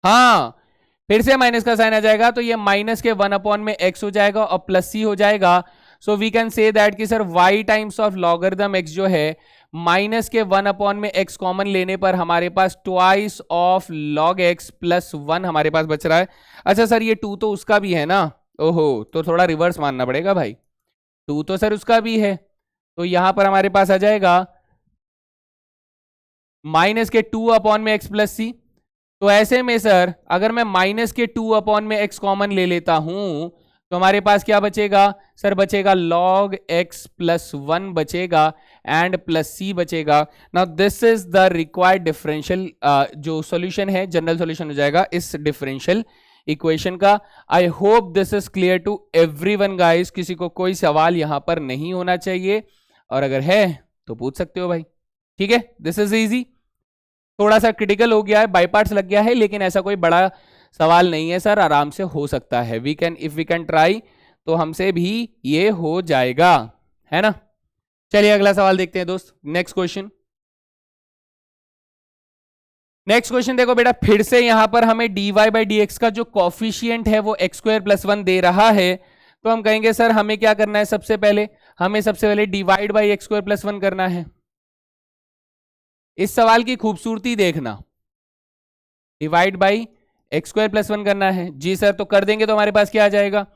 हाँ फिर से माइनस का साइन आ जाएगा तो ये माइनस के 1 अपॉन में x हो जाएगा और प्लस c हो जाएगा। So we can say that कि sir y times of logarithm x जो है माइनस के 1 अपॉन में x कॉमन लेने पर हमारे पास twice of log x plus 1 हमारे पास बच रहा है। अच्छा सर ये 2 तो उसका भी है ना, ओहो तो थोड़ा रिवर्स मानना पड़ेगा भाई, 2 तो सर उसका भी है, तो यहां पर हमारे पास आ जाएगा माइनस के 2 अपॉन में x प्लस सी। तो ऐसे में सर अगर मैं माइनस के 2 अपॉन में x कॉमन ले लेता हूं तो हमारे पास क्या बचेगा? सर बचेगा log x प्लस 1 बचेगा एंड प्लस सी बचेगा। Now this is the required differential जो सॉल्यूशन है, जनरल सॉल्यूशन हो जाएगा इस डिफरेंशियल इक्वेशन का। I hope this is clear to everyone guys, किसी को कोई सवाल यहां पर नहीं होना चाहिए और अगर है तो पूछ सकते हो भाई, ठीक है। दिस इज इजी, थोड़ा सा क्रिटिकल हो गया है, बाई पार्ट्स लग गया है, लेकिन ऐसा कोई बड़ा सवाल नहीं है सर, आराम से हो सकता है। We can, if we can try तो हमसे भी ये हो जाएगा, है ना। चलिए अगला सवाल देखते हैं दोस्त, नेक्स्ट क्वेश्चन। नेक्स्ट क्वेश्चन देखो बेटा, फिर से यहां पर हमें dy बाई डी एक्स का जो कॉफिशियंट है वो x स्क्वायर प्लस 1 दे रहा है, तो हम कहेंगे सर हमें क्या करना है? सबसे पहले हमें सबसे पहले divide by x square plus 1 करना है। इस सवाल की खूबसूरती देखना, divide by x square plus 1 करना है। जी सर, तो कर देंगे तो हमारे पास क्या आ जाएगा?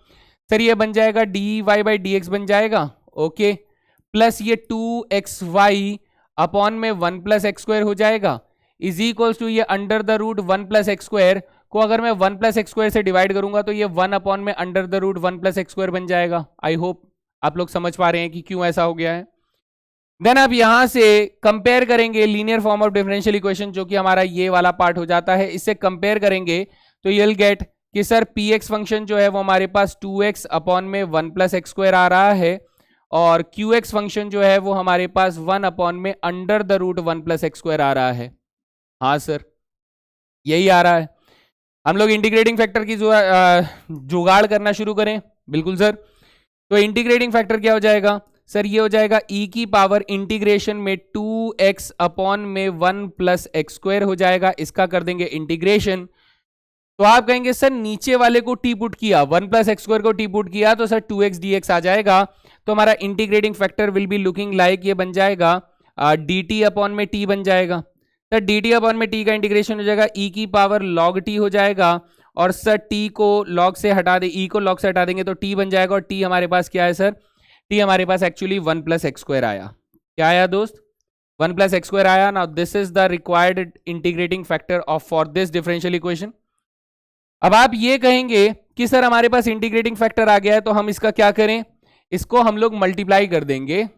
सर ये बन जाएगा dy बाई डी एक्स बन जाएगा, ओके, प्लस ये 2xy अपॉन में 1 प्लस एक्स स्क्वायर हो जाएगा, इज इक्वल्स टू ये under the root 1 plus x square को अगर मैं 1 प्लस एक्स स्क्वायर से डिवाइड करूंगा तो ये 1 अपॉन में under the root 1 plus x square बन जाएगा। आई होप आप लोग समझ पा रहे हैं कि क्यों ऐसा हो गया है। देन आप यहां से कंपेयर करेंगे linear form of differential equation, जो कि हमारा ये वाला पार्ट हो जाता है, इससे कंपेयर करेंगे तो यूल गेट कि सर पी एक्स फंक्शन जो है वो हमारे पास 2x अपॉन में 1 प्लस एक्स स्क्वायर आ रहा है और क्यू एक्स फंक्शन जो है वो हमारे पास 1 अपॉन में under the root 1 plus x square आ रहा है। हाँ सर यही आ रहा है। हम लोग इंटीग्रेटिंग फैक्टर की जुगाड़ करना शुरू करें। बिल्कुल सर, तो इंटीग्रेटिंग फैक्टर क्या हो जाएगा? सर ये हो जाएगा e की पावर इंटीग्रेशन में 2x अपॉन में 1 प्लस एक्स स्क्वायर हो जाएगा, इसका कर देंगे इंटीग्रेशन। तो आप कहेंगे सर नीचे वाले को टी पुट किया, 1 प्लस एक्स स्क्वायर को टी पुट किया तो सर 2x dx आ जाएगा। तो हमारा integrating factor will be looking like, ये बन जाएगा डी टी अपॉन में टी बन जाएगा। सर डी टी अपॉन में टी का इंटीग्रेशन हो जाएगा ई की पावर लॉग टी हो जाएगा, और सर टी को लॉग से हटा दे, ई को लॉग से हटा देंगे तो टी बन जाएगा, और टी हमारे पास क्या है सर, टी हमारे पास एक्चुअली 1 प्लस एक्स स्क्वायर आया। क्या आया दोस्त, 1 प्लस एक्स स्क्वायर आया। Now this is the required integrating factor of for this differential equation. अब आप ये कहेंगे कि सर हमारे पास इंटीग्रेटिंग फैक्टर आ गया है, तो हम इसका क्या करें, इसको हम लोग मल्टीप्लाई कर देंगे,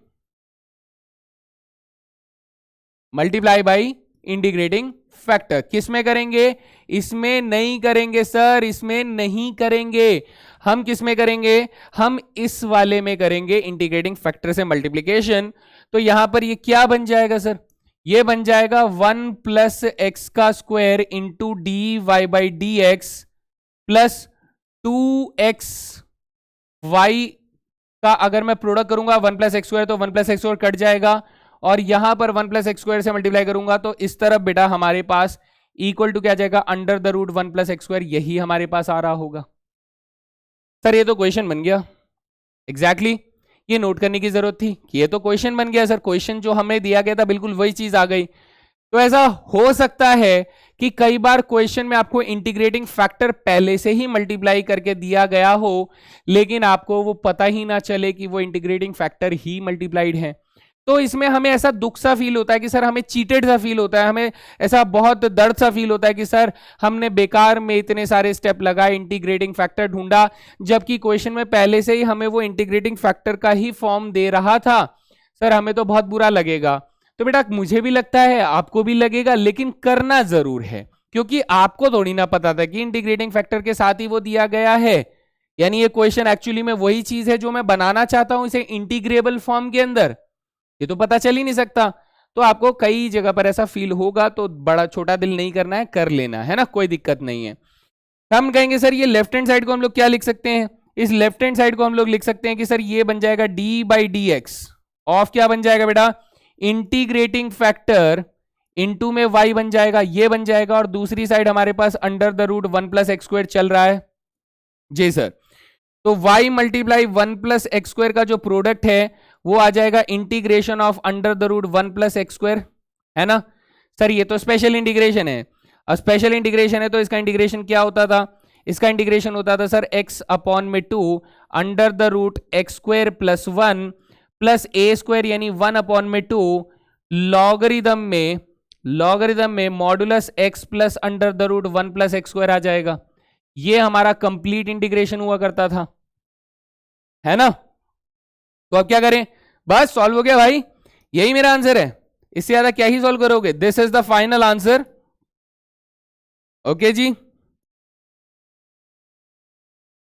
मल्टीप्लाई बाई इंटीग्रेटिंग फैक्टर। किस में करेंगे, इसमें नहीं करेंगे सर, इसमें नहीं करेंगे, हम किस में करेंगे, हम इस वाले में करेंगे, इंटीग्रेटिंग फैक्टर से मल्टीप्लीकेशन। तो यहां पर ये क्या बन जाएगा सर, ये बन जाएगा 1 प्लस एक्स का square into d y by d x plus 2x y का अगर मैं प्रोडक्ट करूंगा 1 प्लस एक्स स्क्वायर, तो 1 प्लस एक्स स्क्वायर कट जाएगा, और यहां पर 1 प्लस एक्स स्क्वायर से मल्टीप्लाई करूंगा तो इस तरफ बेटा हमारे पास इक्वल टू क्या जाएगा, under the root 1 plus x square, यही हमारे पास आ रहा होगा। सर ये तो क्वेश्चन बन गया, एग्जैक्टली ये नोट करने की जरूरत थी कि ये तो क्वेश्चन बन गया सर, क्वेश्चन जो हमें दिया गया था बिल्कुल वही चीज आ गई। तो ऐसा हो सकता है कि कई बार क्वेश्चन में आपको इंटीग्रेटिंग फैक्टर पहले से ही मल्टीप्लाई करके दिया गया हो, लेकिन आपको वो पता ही ना चले कि वो इंटीग्रेटिंग फैक्टर ही मल्टीप्लाइड है। तो इसमें हमें ऐसा दुख सा फील होता है कि सर हमें चीटेड सा फील होता है, हमें ऐसा बहुत दर्द सा फील होता है कि सर हमने बेकार में इतने सारे स्टेप लगाए, इंटीग्रेटिंग फैक्टर ढूंढा, जबकि क्वेश्चन में पहले से ही हमें वो इंटीग्रेटिंग फैक्टर का ही फॉर्म दे रहा था। सर हमें तो बहुत बुरा लगेगा। तो बेटा मुझे भी लगता है, आपको भी लगेगा, लेकिन करना जरूर है, क्योंकि आपको थोड़ी ना पता था कि इंटीग्रेटिंग फैक्टर के साथ ही वो दिया गया है। यानी ये क्वेश्चन एक्चुअली में वही चीज है जो मैं बनाना चाहता हूं इसे इंटीग्रेबल फॉर्म के अंदर, ये तो पता चल ही नहीं सकता। तो आपको कई जगह पर ऐसा फील होगा, तो बड़ा छोटा दिल नहीं करना है, कर लेना है ना, कोई दिक्कत नहीं है। हम कहेंगे सर ये लेफ्ट हैंड साइड को हम लोग क्या लिख सकते हैं, इस लेफ्ट हैंड साइड को हम लोग लिख सकते हैं कि सर ये बन जाएगा D by d x of क्या बन जाएगा बेटा, इंटीग्रेटिंग फैक्टर इनटू में y बन जाएगा, ये बन जाएगा, और दूसरी साइड हमारे पास under the root 1 plus x square चल रहा है जी सर। तो y multiply 1 plus x square का जो प्रोडक्ट है वो आ जाएगा integration of under the root 1 plus x square, है ना सर। ये तो स्पेशल इंटीग्रेशन है, और स्पेशल इंटीग्रेशन है तो इसका इंटीग्रेशन क्या होता था, इसका इंटीग्रेशन होता था सर x अपॉन में 2 under the root x square plus 1 plus a square यानी 1 अपॉन में 2 लॉगरिदम में modulus x plus under the root 1 plus x square आ जाएगा। ये हमारा कंप्लीट इंटीग्रेशन हुआ करता था, है ना। तो अब क्या करें, बस सॉल्व हो गया भाई, यही मेरा आंसर है, इससे ज्यादा क्या ही सॉल्व करोगे। This is the final answer, okay जी,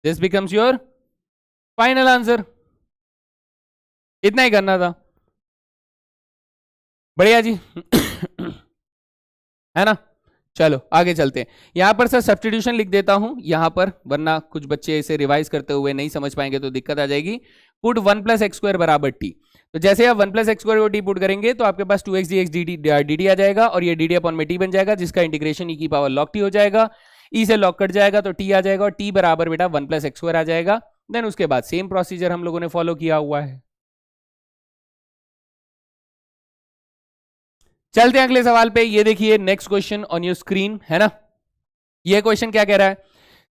this becomes your final answer. इतना ही करना था, बढ़िया जी है ना। चलो आगे चलते हैं। यहां पर सर सब्स्टिट्यूशन लिख देता हूं यहां पर, वरना कुछ बच्चे इसे रिवाइज करते हुए नहीं समझ पाएंगे तो दिक्कत आ जाएगी। पुट 1 प्लस एक्स स्क्वायर बराबर टी, तो जैसे आप 1 प्लस एक्स स्क्वायर को टी पुट करेंगे तो आपके पास 2x dx dt आ जाएगा, और ये dt अपॉन में टी बन जाएगा, जिसका इंटीग्रेशन ई की पावर लॉग टी हो जाएगा, ई से लॉग कट जाएगा तो टी आ जाएगा, और टी बराबर बेटा 1 प्लस एक्स स्क्वायर आ जाएगा। देन उसके बाद सेम प्रोसीजर हम लोगों ने फॉलो किया हुआ है। चलते हैं अगले सवाल पे। ये देखिए next question on your screen, है ना। ये क्वेश्चन क्या कह रहा है,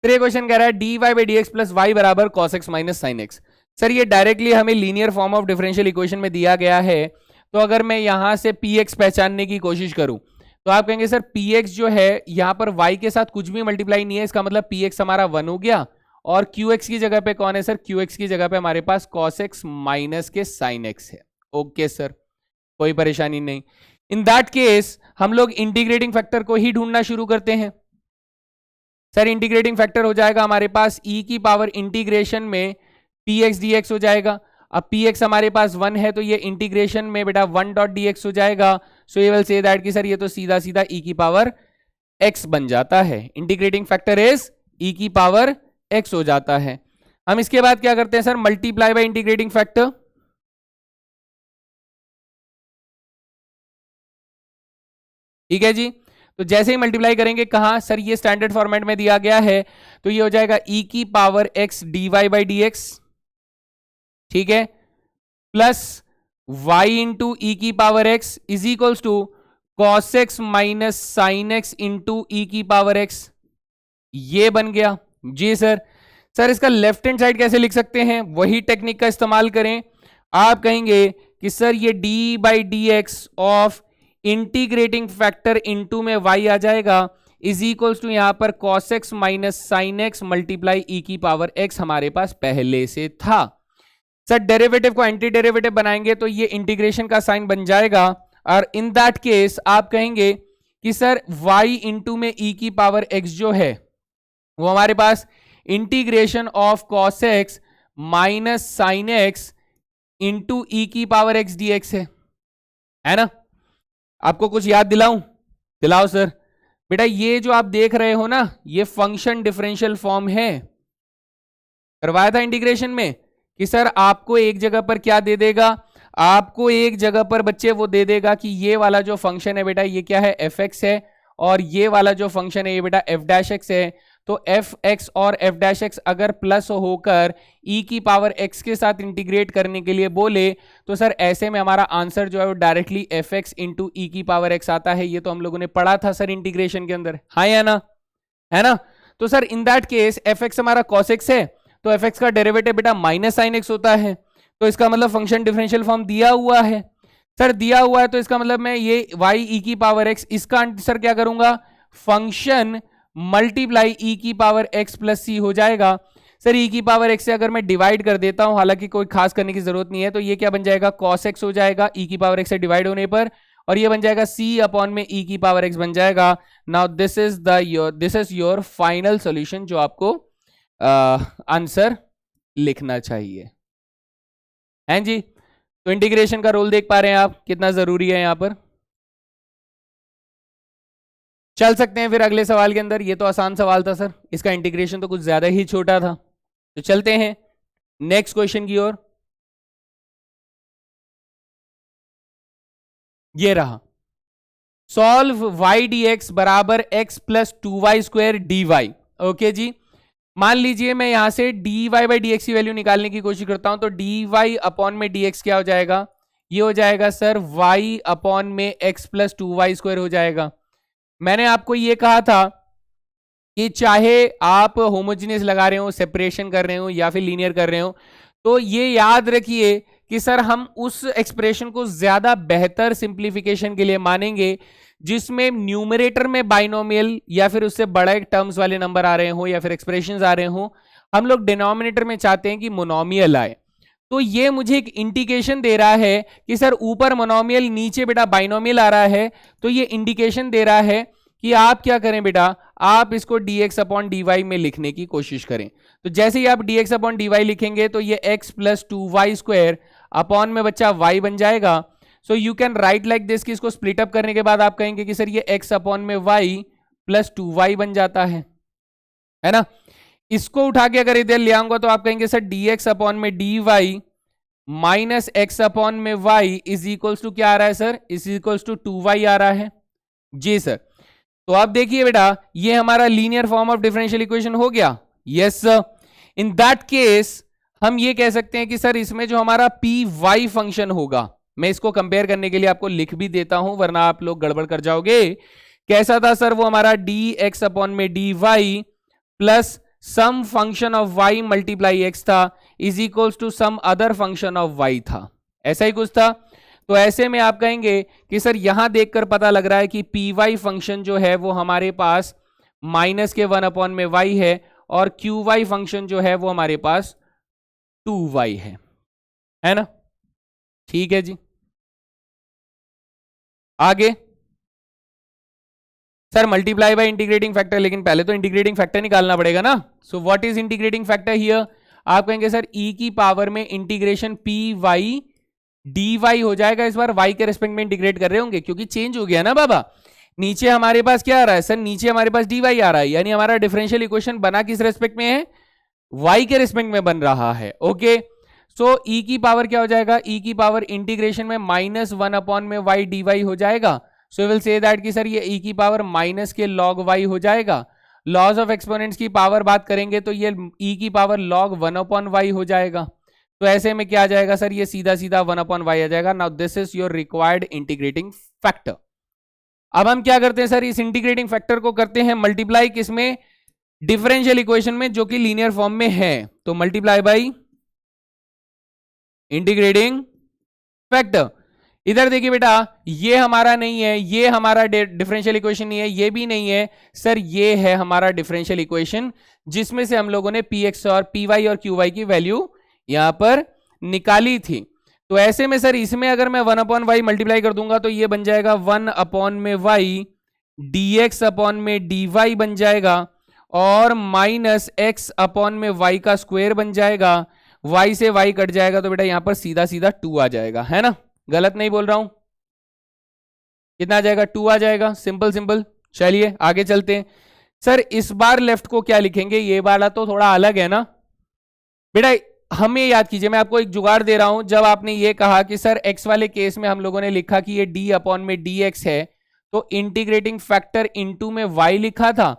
तो ये क्वेश्चन कह रहा है d y by d x plus y बराबर cos x minus sine x. Sir ये डायरेक्टली हमें linear form of differential equation में दिया गया है, तो अगर मैं यहां से पी एक्स पहचानने की कोशिश करूं तो आप कहेंगे सर पी एक्स जो है यहां पर वाई के साथ कुछ भी मल्टीप्लाई नहीं है, इसका मतलब पी एक्स हमारा 1 हो गया, और क्यू एक्स की जगह पे कौन है सर, क्यू एक्स की जगह पे हमारे पास कॉस एक्स माइनस के साइन एक्स है। ओके सर, कोई परेशानी नहीं। इन दैट केस हम लोग इंटीग्रेटिंग फैक्टर को ही ढूंढना शुरू करते हैं। सर इंटीग्रेटिंग फैक्टर हो जाएगा हमारे पास e की पावर इंटीग्रेशन में px dx हो जाएगा। अब px हमारे पास 1 है तो ये इंटीग्रेशन में बेटा 1 डॉट dx हो जाएगा। सो ये विल से दैट कि सर ये तो सीधा सीधा e की पावर x बन जाता है। इंटीग्रेटिंग फैक्टर इज e की पावर x हो जाता है। हम इसके बाद क्या करते हैं sir, multiply by integrating factor. ठीक है जी, तो जैसे ही मल्टीप्लाई करेंगे कहां सर, ये स्टैंडर्ड फॉर्मेट में दिया गया है, तो ये हो जाएगा e की power x dy by d x. ठीक है, प्लस वाई इंटू ई की power x is equals to cos x minus sine x into e की पावर एक्स। ये बन गया जी सर। सर इसका लेफ्ट हैंड साइड कैसे लिख सकते हैं? वही टेक्निक का इस्तेमाल करें। आप कहेंगे कि सर ये d by d x of integrating factor into में y आ जाएगा इज इक्वल्स टू यहां पर cos x minus sine x multiply e की पावर x हमारे पास पहले से था। सर डेरिवेटिव को एंटी डेरिवेटिव बनाएंगे तो ये इंटीग्रेशन का साइन बन जाएगा और इन दैट केस आप कहेंगे कि सर y इंटू में ई की पावर x जो है वो हमारे पास integration of cos x minus sine x into e की पावर x dx है ना? आपको कुछ याद दिलाऊं? दिलाओ सर। बेटा ये जो आप देख रहे हो ना ये फंक्शन डिफरेंशियल फॉर्म है। करवाया था इंटीग्रेशन में कि सर आपको एक जगह पर क्या दे देगा? आपको एक जगह पर बच्चे वो दे देगा कि ये वाला जो फंक्शन है बेटा ये क्या है? एफ एक्स है और ये वाला जो फंक्शन है ये बेटा एफ डैश एक्स है। तो एफ एक्स और एफ डैश एक्स अगर प्लस होकर ई की पावर एक्स के साथ इंटीग्रेट करने के लिए बोले तो सर ऐसे में हमारा आंसर जो है वो directly F x into e की पावर एक्स आता है। ये तो हम लोगों ने पढ़ा था सर इंटीग्रेशन के अंदर, हाँ या ना? है ना? तो sir in that case F x हमारा कॉस एक्स है तो एफ एक्स का डेरिवेटिव बेटा माइनस साइन एक्स होता है। तो इसका मतलब फंक्शन डिफरेंशियल फॉर्म दिया हुआ है। सर दिया हुआ है तो इसका मतलब मैं ये वाई ई की पावर एक्स इसका आंसर क्या करूंगा? फंक्शन मल्टीप्लाई ई की पावर एक्स प्लस सी हो जाएगा। सर ई की पावर एक्स से अगर मैं डिवाइड कर देता हूं, हालांकि कोई खास करने की जरूरत नहीं है, तो ये क्या बन जाएगा? कॉस एक्स हो जाएगा ई की पावर एक्स से डिवाइड होने पर, और ये बन जाएगा सी अपॉन में ई की पावर एक्स बन जाएगा। Now this is your final solution जो आपको आंसर लिखना चाहिए। हैं जी? तो इंटीग्रेशन का रोल देख पा रहे हैं आप कितना जरूरी है यहां पर। चल सकते हैं फिर अगले सवाल के अंदर। ये तो आसान सवाल था सर, इसका इंटीग्रेशन तो कुछ ज्यादा ही छोटा था। तो चलते हैं नेक्स्ट क्वेश्चन की ओर। ये रहा, सॉल्व y dx बराबर x plus 2y square d y. Okay जी, मान लीजिए मैं यहां से dy बाई dx की वैल्यू निकालने की कोशिश करता हूं तो dy अपॉन में dx क्या हो जाएगा? ये हो जाएगा सर y अपॉन में x प्लस 2y स्क्वायर हो जाएगा। मैंने आपको ये कहा था कि चाहे आप होमोजेनियस लगा रहे हो, सेपरेशन कर रहे हो या फिर लीनियर कर रहे हो, तो ये याद रखिए कि सर हम उस एक्सप्रेशन को ज्यादा बेहतर सिंप्लीफिकेशन के लिए मानेंगे जिसमें न्यूमरेटर में बाइनोमियल या फिर उससे बड़े टर्म्स वाले नंबर आ रहे हो या फिर एक्सप्रेशंस आ रहे हो। हम लोग डिनोमिनेटर में चाहते हैं कि मोनोमियल आए। तो ये मुझे एक इंडिकेशन दे रहा है कि सर ऊपर मोनोमियल नीचे बेटा बाइनोमियल आ रहा है। तो ये इंडिकेशन दे रहा है कि आप क्या करें बेटा, आप इसको dx अपॉन dy में लिखने की कोशिश करें। तो जैसे ही आप dx अपॉन dy लिखेंगे तो ये x plus 2y square upon में बच्चा y बन जाएगा। So you can write like this कि इसको स्प्लिट अप करने के बाद आप कहेंगे कि सर ये x अपॉन में y प्लस 2y बन जाता है ना? इसको उठा के अगर इधर ले आऊंगा तो आप कहेंगे सर dx अपॉन में dy माइनस x अपॉन में y इज इक्वल्स टू क्या आ रहा है sir? Is equals to 2y आ रहा है जी सर। तो आप देखिए बेटा ये हमारा linear form of differential equation हो गया। Yes sir, in that case हम ये कह सकते हैं कि सर इसमें जो हमारा पी वाई फंक्शन होगा, मैं इसको कंपेयर करने के लिए आपको लिख भी देता हूं वरना आप लोग गड़बड़ कर जाओगे। कैसा था सर? वो हमारा डी एक्स अपॉन में d y plus some function of y multiply x था is equals to some other function of y था, ऐसा ही कुछ था। तो ऐसे में आप कहेंगे कि सर यहां देखकर पता लग रहा है कि पी वाई फंक्शन जो है वो हमारे पास माइनस के 1 अपॉन में y है और क्यू वाई फंक्शन जो है वो हमारे पास 2y है ना? ठीक है जी, आगे sir multiply by integrating factor, लेकिन पहले तो इंटीग्रेटिंग फैक्टर निकालना पड़ेगा ना। So what is integrating factor here? आप कहेंगे सर e की पावर में integration p y d y हो जाएगा। इस बार y के रेस्पेक्ट में इंटीग्रेट कर रहे होंगे क्योंकि चेंज हो गया ना बाबा। नीचे हमारे पास क्या आ रहा है सर? नीचे हमारे पास dy आ रहा है, यानी हमारा डिफरेंशियल इक्वेशन बना किस रेस्पेक्ट में है? y के रेस्पेक्ट में बन रहा है। ओके, सो e की पावर क्या हो जाएगा? e की पावर इंटीग्रेशन में माइनस 1 अपॉन में y डी वाई हो जाएगा। सो विल से दैट कि सर ये e की पावर माइनस के log y हो जाएगा। लॉज ऑफ एक्सपोनेंट्स की पावर बात करेंगे तो ये e की पावर log 1 अपॉन y हो जाएगा। तो ऐसे में क्या आ जाएगा सर, ये सीधा सीधा 1/y आ जाएगा। Now this is your required integrating factor. अब हम क्या करते हैं सर, इस इंटीग्रेटिंग फैक्टर को करते हैं मल्टीप्लाई किसमें, डिफरेंशियल इक्वेशन में जो कि लीनियर फॉर्म में है। तो मल्टीप्लाई बाई इंटीग्रेटिंग फैक्टर। इधर देखिए बेटा, ये हमारा नहीं है, ये हमारा डिफरेंशियल इक्वेशन नहीं है, ये भी नहीं है सर, ये है हमारा डिफरेंशियल इक्वेशन जिसमें से हम लोगों ने px और py और qy की वैल्यू यहां पर निकाली थी। तो ऐसे में सर इसमें अगर मैं 1/y मल्टीप्लाई कर दूंगा तो ये बन जाएगा 1/y dx अपॉन में dy बन जाएगा, और माइनस x अपॉन में y का स्क्वायर बन जाएगा। y से y कट जाएगा तो बेटा यहां पर सीधा सीधा 2 आ जाएगा, है ना, गलत नहीं बोल रहा हूं। कितना आ जाएगा, 2 आ जाएगा, सिंपल सिंपल। चलिए आगे चलते हैं। सर इस बार लेफ्ट को क्या लिखेंगे, ये वाला तो थोड़ा अलग है ना बेटा, हमें याद कीजिए, मैं आपको एक जुगाड़ दे रहा हूं। जब आपने ये कहा कि सर x वाले केस में हम लोगों ने लिखा कि ये d अपॉन में dx है, तो इंटीग्रेटिंग फैक्टर इनटू में y लिखा था।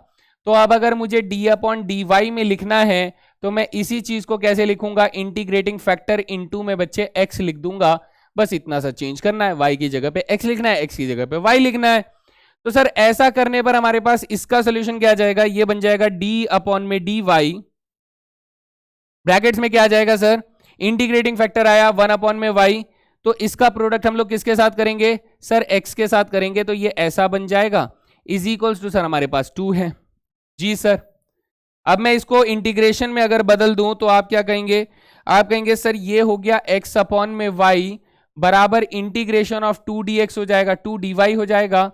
तो अब अगर मुझे d अपॉन dy में लिखना है तो मैं इसी चीज को कैसे लिखूंगा, इंटीग्रेटिंग फैक्टर इनटू में बच्चे x लिख दूंगा। बस इतना सा चेंज करना है, y की जगह पे x लिखना है, x की जगह पे y लिखना है। तो सर ऐसा करने पर हमारे पास इसका सोल्यूशन क्या आ जाएगा, ये बन जाएगा d अपॉन में dy, ब्रैकेट्स में क्या आ जाएगा सर, इंटीग्रेटिंग फैक्टर आया 1/y, तो इसका प्रोडक्ट हम लोग किसके साथ करेंगे सर, x के साथ करेंगे, तो ये ऐसा बन जाएगा इज इक्वल्स टू सर हमारे पास 2 है। जी सर, अब मैं इसको इंटीग्रेशन में अगर बदल दूं तो आप क्या कहेंगे, आप कहेंगे सर ये हो गया x अपॉन में y बराबर इंटीग्रेशन ऑफ 2 dx हो जाएगा, 2 dy हो जाएगा।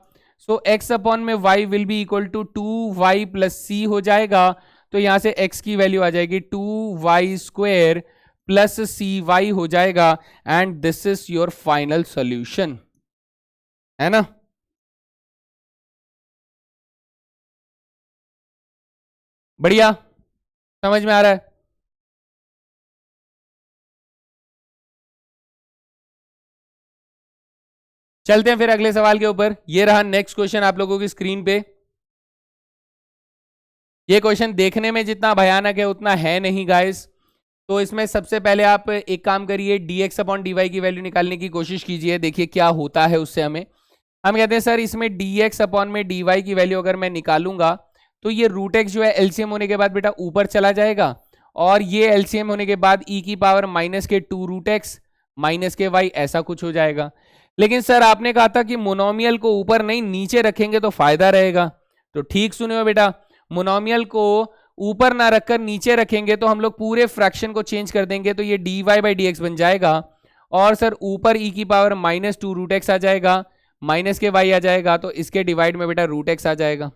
सो x अपॉन में y will be equal to 2y plus c हो जाएगा। तो यहां से x की वैल्यू आ जाएगी 2y स्क्वायर प्लस cy हो जाएगा, and this is your final solution, है ना। बढ़िया, समझ में आ रहा है। चलते हैं फिर अगले सवाल के ऊपर। ये रहा नेक्स्ट क्वेश्चन आप लोगों की स्क्रीन पे। ये क्वेश्चन देखने में जितना भयानक है उतना है नहीं गाइस। तो इसमें सबसे पहले आप एक काम करिए, dx अपॉन dy की वैल्यू निकालने की कोशिश कीजिए, देखिए क्या होता है उससे हमें। हम कहते हैं सर इसमें dx अपॉन में dy की वैल्यू अगर मैं निकालूंगा तो ये रूट एक्स जो है एलसीएम होने के बाद बेटा ऊपर चला जाएगा, और ये एलसीएम होने के बाद e की पावर माइनस के 2 रूट एक्स माइनस के y, ऐसा कुछ हो जाएगा। लेकिन सर आपने कहा था कि मोनोमियल को ऊपर नहीं नीचे रखेंगे तो फायदा रहेगा। तो ठीक सुने हो बेटा, मोनोमियल को ऊपर ना रखकर नीचे रखेंगे तो हम लोग पूरे फ्रैक्शन को चेंज कर देंगे, तो ये dy बाई डी एक्स बन जाएगा, और सर ऊपर e की पावर माइनस 2 रूट एक्स आ जाएगा, माइनस के y आ जाएगा, तो इसके डिवाइड में बेटा रूट एक्स आ जाएगा।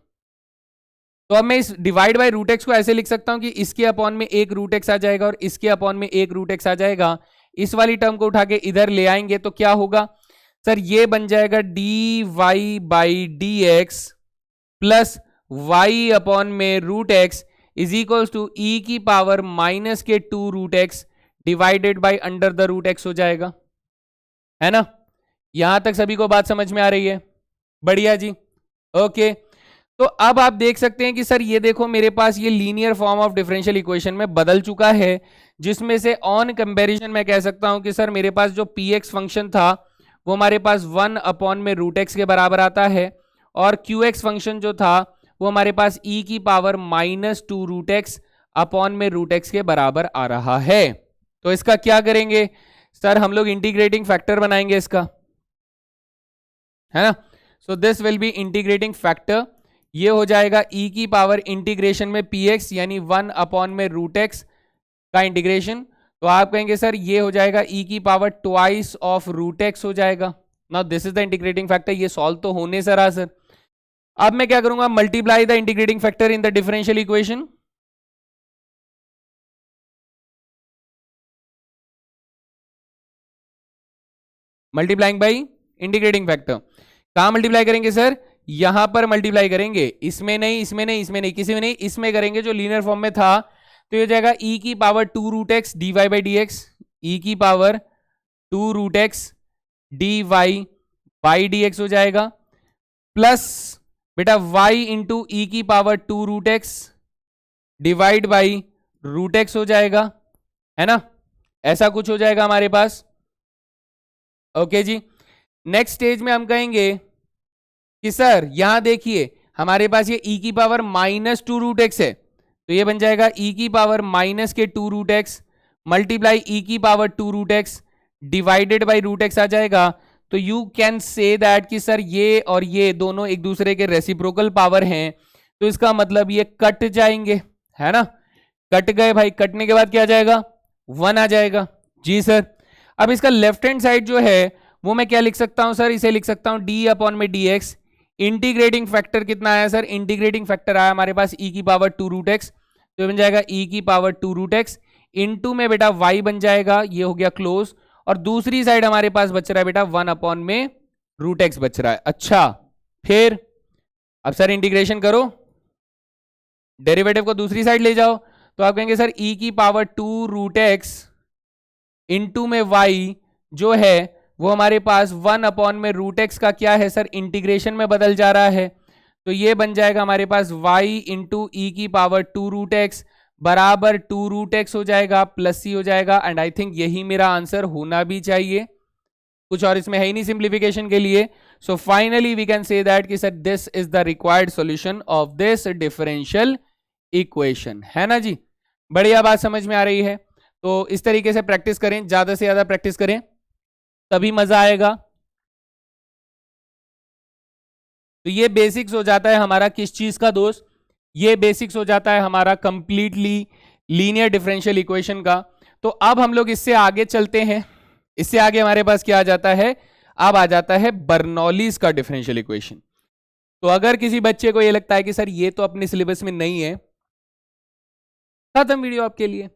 तो अब मैं इस डिवाइड बाय रूट एक्स को ऐसे लिख सकता हूं कि इसके अपॉन में एक रूट एक्स आ जाएगा और इसके अपॉन में एक रूट एक्स आ जाएगा। इस वाली टर्म को उठा के इधर ले आएंगे तो क्या होगा सर, ये बन जाएगा dy by d x plus y upon में root x is equals to e की पावर माइनस के 2 root x divided by under the root x हो जाएगा, है ना। यहां तक सभी को बात समझ में आ रही है, बढ़िया जी, ओके। तो अब आप देख सकते हैं कि सर ये देखो मेरे पास ये linear form of differential equation में बदल चुका है, जिसमें से ऑन कंपैरिजन मैं कह सकता हूं कि सर मेरे पास जो px फंक्शन था वो हमारे पास 1 अपॉन में रूट एक्स के बराबर आता है, और qx फंक्शन जो था वो हमारे पास e की power minus 2 root x upon में रूट एक्स के बराबर आ रहा है। तो इसका क्या करेंगे सर, हम लोग इंटीग्रेटिंग फैक्टर बनाएंगे इसका, है ना। So this will be integrating factor, ये हो जाएगा e की पावर इंटीग्रेशन में px यानी 1 अपॉन में रूट एक्स का इंटीग्रेशन। तो आप कहेंगे सर ये हो जाएगा e की power twice of root x हो जाएगा। Now this is the integrating factor, ये सॉल्व तो होने से रहा सर। अब मैं क्या करूंगा, multiply the integrating factor in the differential equation. Multiplying by integrating factor, कहां मल्टीप्लाई करेंगे सर, यहां पर मल्टीप्लाई करेंगे, इसमें नहीं इसमें नहीं इसमें नहीं किसी में नहीं, इसमें करेंगे जो लीनियर फॉर्म में था। तो ये हो जाएगा e की power 2 root x d y by d x, e की power 2 root x d y by d x हो जाएगा, प्लस बेटा y इंटू ई की power 2 root x divide by root x हो जाएगा, है ना। ऐसा कुछ हो जाएगा हमारे पास। ओके जी, नेक्स्ट स्टेज में हम कहेंगे कि सर यहां देखिए हमारे पास ये e की पावर -2√x है, तो ये बन जाएगा e की पावर -2√x मल्टीप्लाई e की power 2√x divided by √x आ जाएगा। तो यू कैन से दैट कि सर ये और ये दोनों एक दूसरे के रेसिप्रोकल पावर हैं, तो इसका मतलब ये कट जाएंगे, है ना। कट गए भाई, कटने के बाद क्या आ जाएगा, 1 आ जाएगा। जी सर, अब इसका लेफ्ट हैंड साइड जो है वो मैं क्या लिख सकता हूं सर, इसे लिख सकता हूं d अपॉन में dx। इंटीग्रेटिंग फैक्टर कितना आया सर, इंटीग्रेटिंग फैक्टर आया हमारे पास e की पावर 2√x, तो बन जाएगा e की पावर 2√x इंटू में बेटा y बन जाएगा, ये हो गया क्लोज, और दूसरी साइड हमारे पास बच रहा है बेटा 1 अपॉन में √x बच रहा है। अच्छा, फिर अब सर इंटीग्रेशन करो, डेरिवेटिव को दूसरी साइड ले जाओ, तो आप कहेंगे सर e की पावर 2√x इंटू में y जो है वो हमारे पास 1 अपॉन में √x का क्या है सर, इंटीग्रेशन में बदल जा रहा है, तो ये बन जाएगा हमारे पास y इंटू ई की पावर 2√x बराबर 2√x हो जाएगा प्लस c हो जाएगा। एंड आई थिंक यही मेरा आंसर होना भी चाहिए, कुछ और इसमें है ही नहीं सिंप्लीफिकेशन के लिए। So finally we can say that कि sir this is the required solution of this differential equation, है ना जी। बढ़िया बात समझ में आ रही है। तो इस तरीके से प्रैक्टिस करें, ज्यादा से ज्यादा प्रैक्टिस करें, तभी मजा आएगा। तो ये बेसिक्स हो जाता है हमारा किस चीज का दोस्त, ये बेसिक्स हो जाता है हमारा कंप्लीटली लीनियर डिफरेंशियल इक्वेशन का। तो अब हम लोग इससे आगे चलते हैं, इससे आगे हमारे पास क्या आ जाता है, अब आ जाता है बर्नौलीज का डिफरेंशियल इक्वेशन। तो अगर किसी बच्चे को ये लगता है कि सर ये तो अपने सिलेबस में नहीं है, खत्म वीडियो आपके लिए।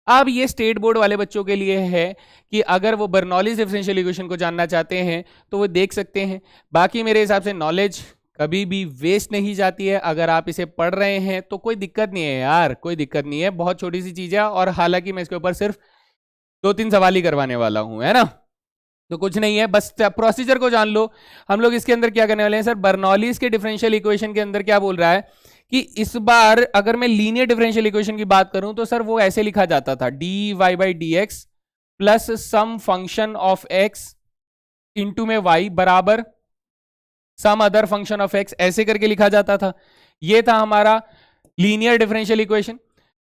अब ये स्टेट बोर्ड वाले बच्चों के लिए है कि अगर वो बर्नौलीज डिफरेंशियल इक्वेशन को जानना चाहते हैं तो वो देख सकते हैं। बाकी मेरे हिसाब से नॉलेज कभी भी वेस्ट नहीं जाती है, अगर आप इसे पढ़ रहे हैं तो कोई दिक्कत नहीं है यार, कोई दिक्कत नहीं है, बहुत छोटी सी चीज है। और हालांकि मैं इसके ऊपर सिर्फ 2-3 सवाल ही करवाने वाला हूं, है ना, तो कुछ नहीं है, बस प्रोसीजर को जान लो। हम लोग इसके अंदर क्या करने वाले हैं सर, बर्नौलीज के डिफरेंशियल इक्वेशन के अंदर क्या बोल रहा है कि इस बार अगर मैं लीनियर डिफरेंशियल इक्वेशन की बात करूं तो सर वो ऐसे लिखा जाता था dy by dx plus some function of x into में y बराबर some other function of x, ऐसे करके लिखा जाता था। ये था हमारा लीनियर डिफरेंशियल इक्वेशन।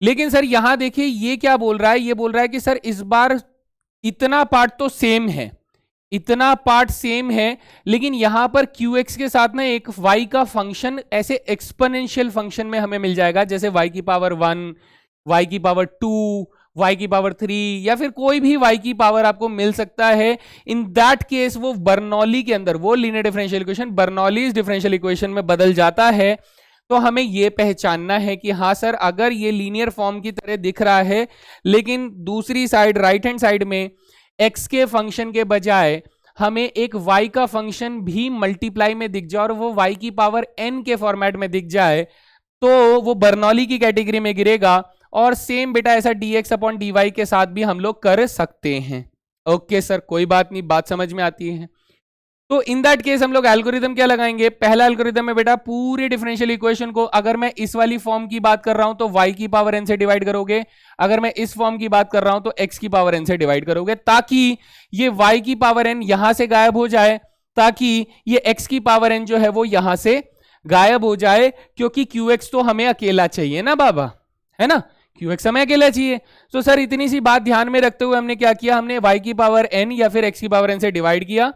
लेकिन सर यहां देखिए ये क्या बोल रहा है, ये बोल रहा है कि सर इस बार इतना पार्ट तो सेम है, इतना पार्ट सेम है, लेकिन यहां पर qx के साथ ना एक y का फंक्शन ऐसे एक्सपोनेंशियल फंक्शन में हमें मिल जाएगा, जैसे y की पावर 1, y की पावर 2, y की पावर 3, या फिर कोई भी y की पावर आपको मिल सकता है। इन दैट केस वो बर्नौली के अंदर, वो linear differential equation Bernoulli's differential equation में बदल जाता है। तो हमें यह पहचानना है कि हाँ सर अगर ये लीनियर फॉर्म की तरह दिख रहा है, लेकिन दूसरी साइड राइट हैंड साइड में x के फंक्शन के बजाय हमें एक y का फंक्शन भी मल्टीप्लाई में दिख जाए और वो y की पावर n के फॉर्मेट में दिख जाए, तो वो बर्नौली की कैटेगरी में गिरेगा। और सेम बेटा ऐसा dx अपॉन dy के साथ भी हम लोग कर सकते हैं। ओके सर, कोई बात नहीं, बात समझ में आती है। तो इन दैट केस हम लोग एल्गोरिथम क्या लगाएंगे, पहला एल्गोरिथम में बेटा पूरे डिफरेंशियल इक्वेशन को, अगर मैं इस वाली फॉर्म की बात कर रहा हूं तो y की पावर n से डिवाइड करोगे, अगर मैं इस फॉर्म की बात कर रहा हूं तो x की पावर n से डिवाइड करोगे, ताकि ये y की पावर n यहां से गायब हो जाए, ताकि ये x की पावर n जो है वो यहां से गायब हो जाए, क्योंकि qx तो हमें अकेला चाहिए ना बाबा, है ना, qx हमें अकेला चाहिए। तो सर इतनी सी बात ध्यान में रखते हुए हमने क्या किया, हमने y की पावर n या फिर x की पावर n से डिवाइड किया।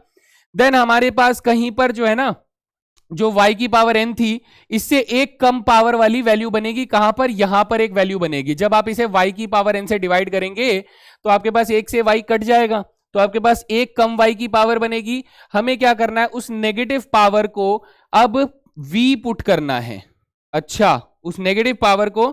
देन हमारे पास कहीं पर जो है ना, जो y की पावर n थी, इससे एक कम पावर वाली वैल्यू बनेगी, कहां पर, यहां पर एक वैल्यू बनेगी। जब आप इसे y की पावर n से डिवाइड करेंगे तो आपके पास एक से y कट जाएगा, तो आपके पास एक कम y की पावर बनेगी। हमें क्या करना है, उस नेगेटिव पावर को अब v पुट करना है। अच्छा, उस नेगेटिव पावर को